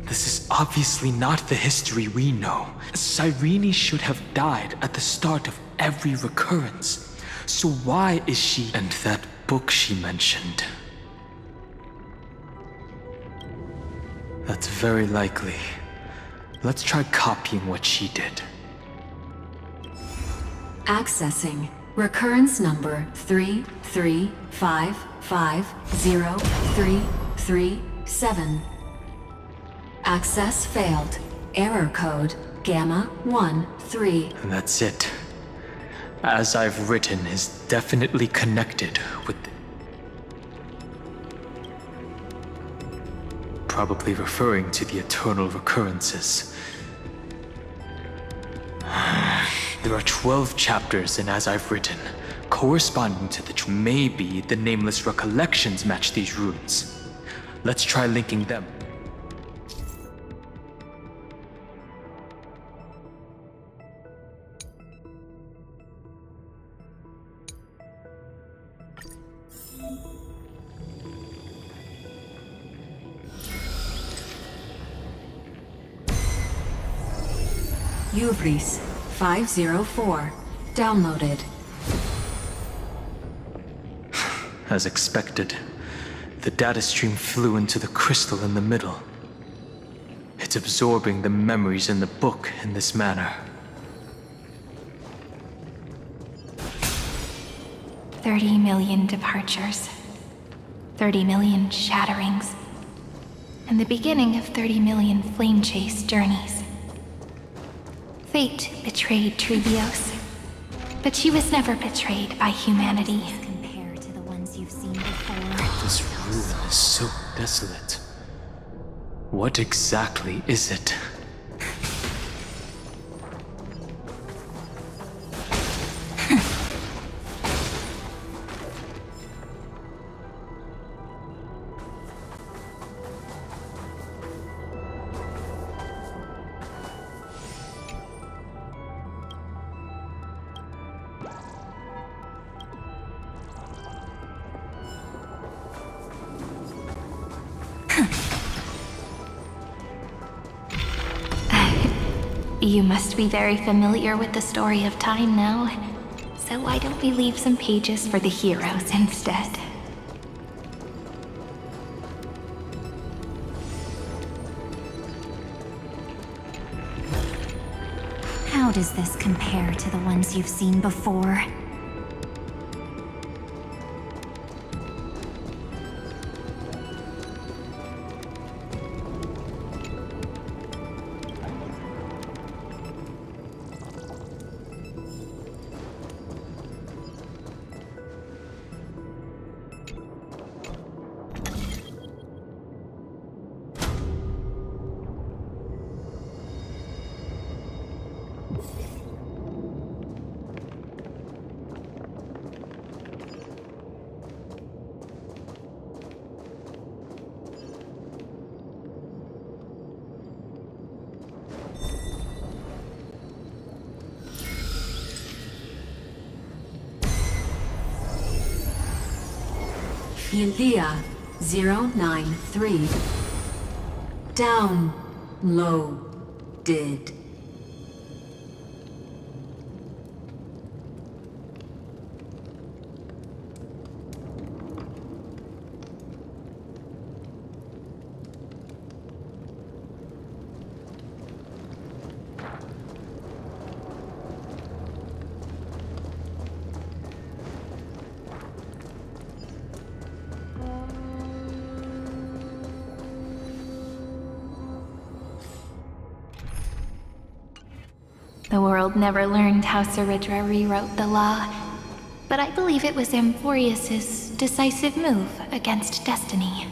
This is obviously not the history we know. Cyrene should have died at the start of every recurrence. So why is she... And that book she mentioned. That's very likely. Let's try copying what she did. Accessing. Recurrence number 335503337. Access failed. Error code Gamma 13. And that's it. As I've written is definitely connected with... Probably referring to the eternal recurrences. There are 12 chapters in As I've Written, corresponding to the... Maybe the nameless recollections match these runes. Let's try linking them. Uvris 504. Downloaded. As expected, the data stream flew into the crystal in the middle. It's absorbing the memories in the book in this manner. 30 million departures. 30 million shatterings. And the beginning of 30 million flame chase journeys. Fate betrayed Trebios, but she was never betrayed by humanity. Compared to the ones you've seen before. This ruin is so desolate. What exactly is it? You must be very familiar with the story of time now, so why don't we leave some pages for the heroes instead? How does this compare to the ones you've seen before? Ilea 093. Downloaded. The world never learned how Saridra rewrote the law, but I believe it was Amphorius's decisive move against destiny.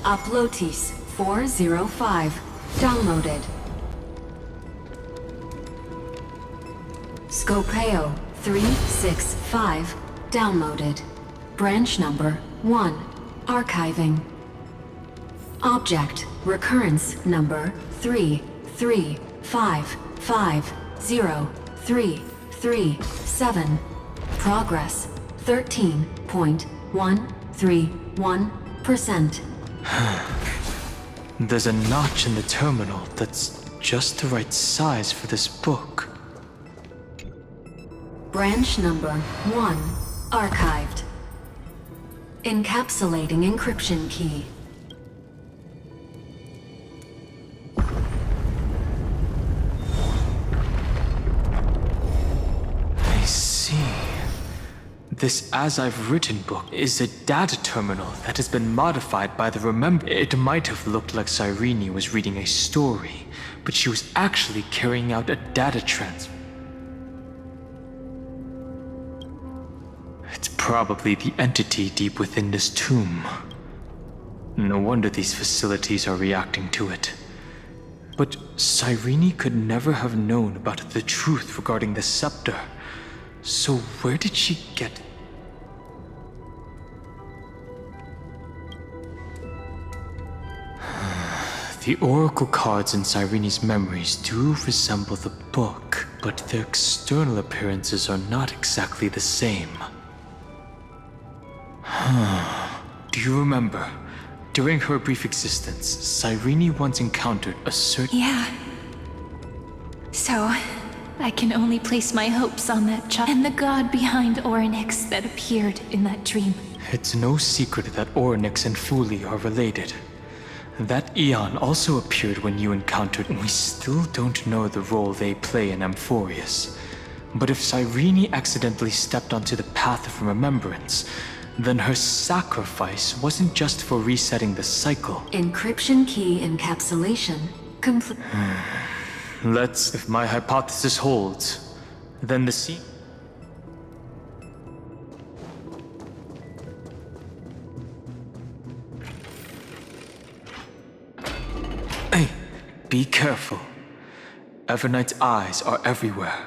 Uplotis 405. Downloaded. Scopeo 365. Downloaded. Branch number 1. Archiving. Object recurrence number 335503337. Progress 13.131%. There's a notch in the terminal that's just the right size for this book. Branch number 1 archived. Encapsulating encryption key. I see. This As I've Written book is a data terminal that has been modified by the Remember. It might have looked like Cyrene was reading a story, but she was actually carrying out a data transfer. It's probably the entity deep within this tomb. No wonder these facilities are reacting to it. But Cyrene could never have known about the truth regarding the scepter. So where did she get it? The oracle cards in Cyrene's memories do resemble the book, but their external appearances are not exactly the same. Do you remember? During her brief existence, Cyrene once encountered a certain... Yeah. So, I can only place my hopes on that child and the god behind Orynyx that appeared in that dream. It's no secret that Orynyx and Fuli are related. That Eon also appeared when you encountered, and we still don't know the role they play in Amphorius. But if Cyrene accidentally stepped onto the path of remembrance, then her sacrifice wasn't just for resetting the cycle. Encryption key encapsulation complete. If my hypothesis holds, then the scene... Hey, be careful. Evernight's eyes are everywhere.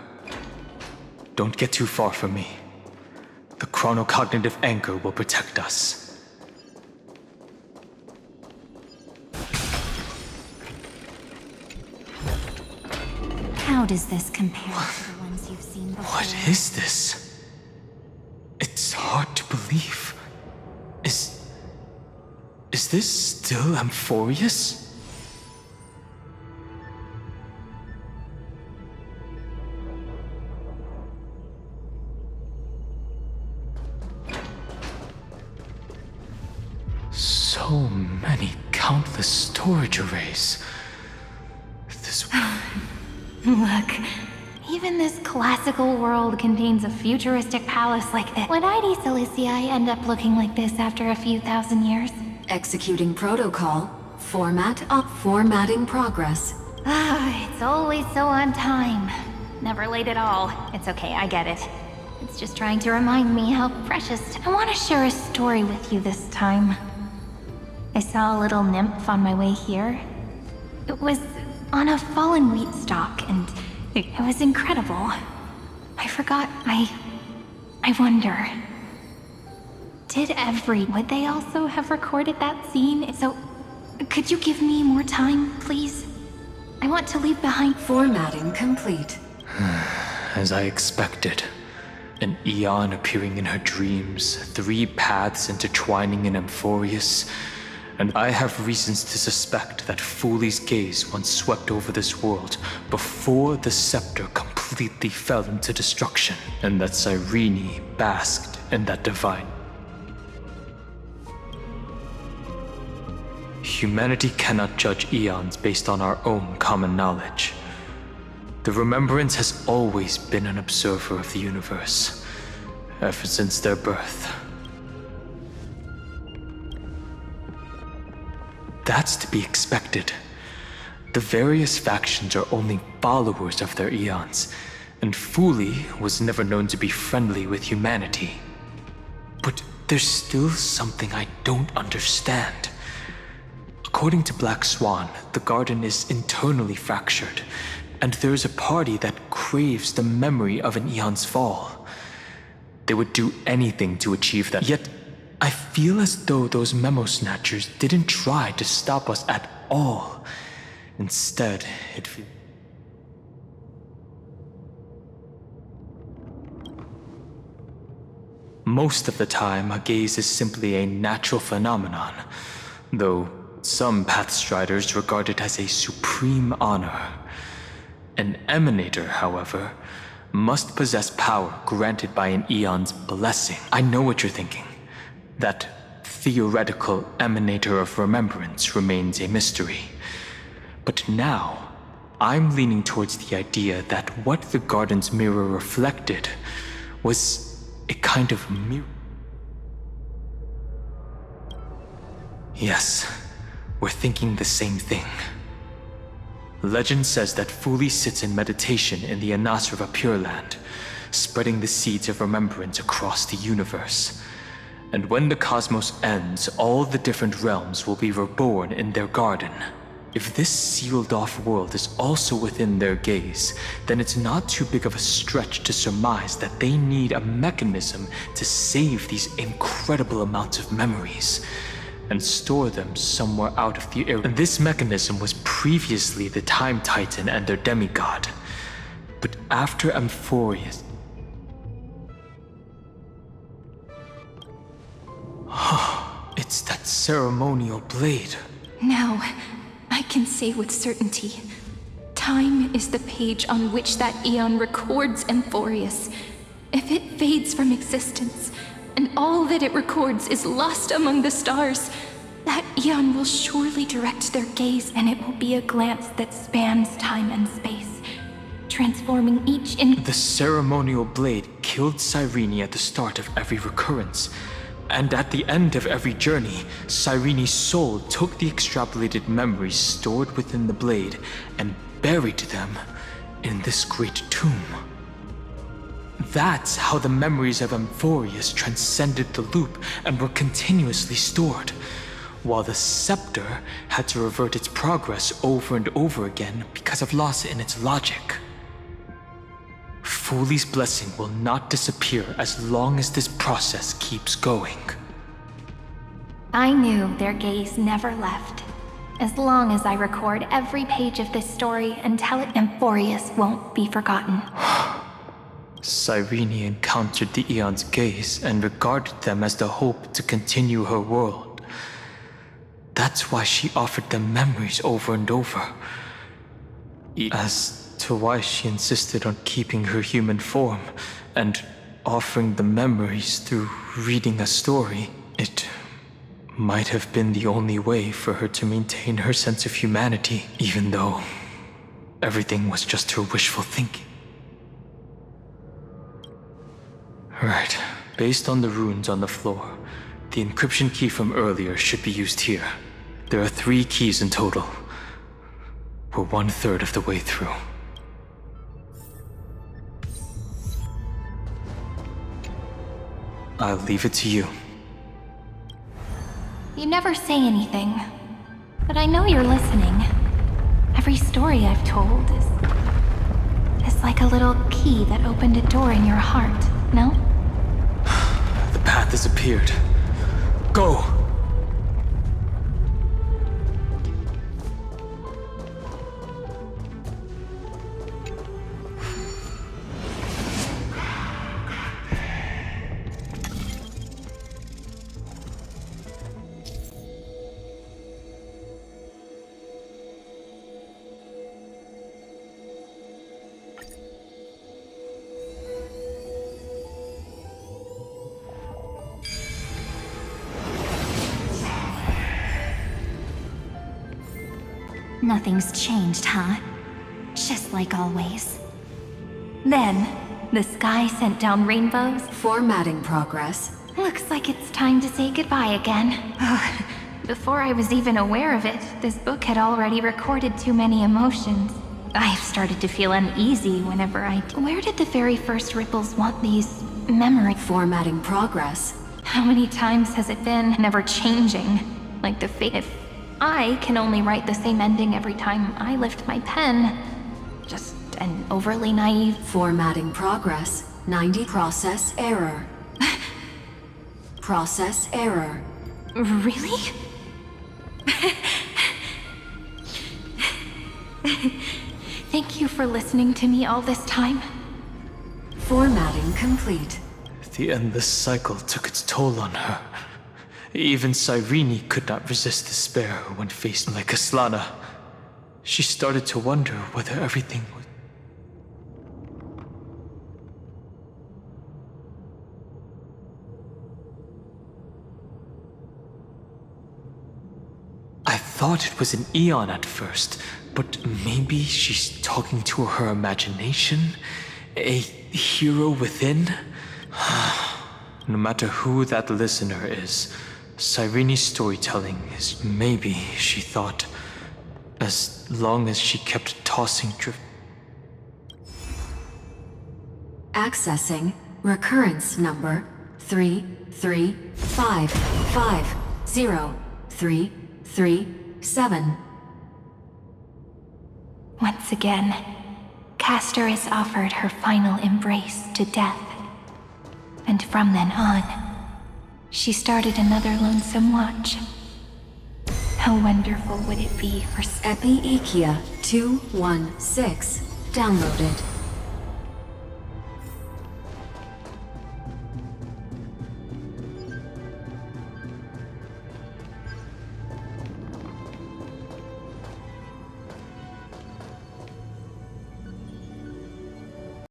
Don't get too far from me. The chronocognitive anchor will protect us. How does this compare to the ones you've seen before? What is this? It's hard to believe. Is this still Amphorius? So many countless storage arrays. Look, even this classical world contains a futuristic palace like this. Would ID Silicii end up looking like this after a few thousand years? Executing protocol. Formatting progress. It's always so on time. Never late at all. It's okay, I get it. It's just trying to remind me how precious. I want to share a story with you this time. I saw a little nymph on my way here. It was on a fallen wheat stalk, and it was incredible. I forgot, I wonder... Would they also have recorded that scene? So, could you give me more time, please? I want to leave behind... Formatting complete. As I expected. An Eon appearing in her dreams, 3 paths intertwining in Amphorius, and I have reasons to suspect that Fuli's gaze once swept over this world before the scepter completely fell into destruction, and that Cyrene basked in that divine. Humanity cannot judge eons based on our own common knowledge. The Remembrance has always been an observer of the universe, ever since their birth. That's to be expected. The various factions are only followers of their eons, and Fuli was never known to be friendly with humanity. But there's still something I don't understand. According to Black Swan, the garden is internally fractured, and there's a party that craves the memory of an eon's fall. They would do anything to achieve that, yet I feel as though those memo snatchers didn't try to stop us at all. Instead, it feels... Most of the time, a gaze is simply a natural phenomenon, though some Pathstriders regard it as a supreme honor. An Emanator, however, must possess power granted by an Eon's blessing. I know what you're thinking. That theoretical Emanator of Remembrance remains a mystery. But now, I'm leaning towards the idea that what the garden's mirror reflected was a kind of mirror. Yes, we're thinking the same thing. Legend says that Fuli sits in meditation in the Anasrava Pure Land, spreading the seeds of remembrance across the universe. And when the cosmos ends, all the different realms will be reborn in their garden. If this sealed-off world is also within their gaze, then it's not too big of a stretch to surmise that they need a mechanism to save these incredible amounts of memories. and store them somewhere out of the area. And this mechanism was previously the Time Titan and their demigod. But after Amphorius... It's that ceremonial blade. Now, I can say with certainty, time is the page on which that eon records Amphorius. If it fades from existence, and all that it records is lost among the stars, that eon will surely direct their gaze, and it will be a glance that spans time and space, transforming each in... The ceremonial blade killed Cyrene at the start of every recurrence, and at the end of every journey, Cyrene's soul took the extrapolated memories stored within the blade and buried them in this great tomb. That's how the memories of Amphorius transcended the loop and were continuously stored, while the scepter had to revert its progress over and over again because of loss in its logic. Fuli's blessing will not disappear as long as this process keeps going. I knew their gaze never left. As long as I record every page of this story and tell it, Amphorius won't be forgotten. Cyrene encountered the Eon's gaze and regarded them as the hope to continue her world. That's why she offered them memories over and over. As to why she insisted on keeping her human form and offering the memories through reading a story, it might have been the only way for her to maintain her sense of humanity, even though everything was just her wishful thinking. Right. Based on the runes on the floor, the encryption key from earlier should be used here. There are 3 keys in total. We're 1/3 of the way through. I'll leave it to you. You never say anything, but I know you're listening. Every story I've told is like a little key that opened a door in your heart, no? The path has appeared. Go! Nothing's changed, huh? Just like always. Then, the sky sent down rainbows. Formatting progress. Looks like it's time to say goodbye again. Before I was even aware of it, this book had already recorded too many emotions. I've started to feel uneasy whenever Where did the very first ripples want these memories? Formatting progress. How many times has it been? Never changing. Like the fate. If I can only write the same ending every time I lift my pen. Just an overly naive... Formatting progress. 90 process error. Process error. Really? Thank you for listening to me all this time. Formatting complete. The endless cycle took its toll on her. Even Cyrene could not resist despair when faced like Kaslana. She started to wonder whether everything was... I thought it was an Eon at first, but maybe she's talking to her imagination? A hero within? No matter who that listener is, Cyrene's storytelling is maybe, she thought, as long as she kept tossing Accessing recurrence number 335503337. Once again, Castor is offered her final embrace to death. And from then on, she started another lonesome watch. How wonderful would it be for Epi-Ikia 216 downloaded.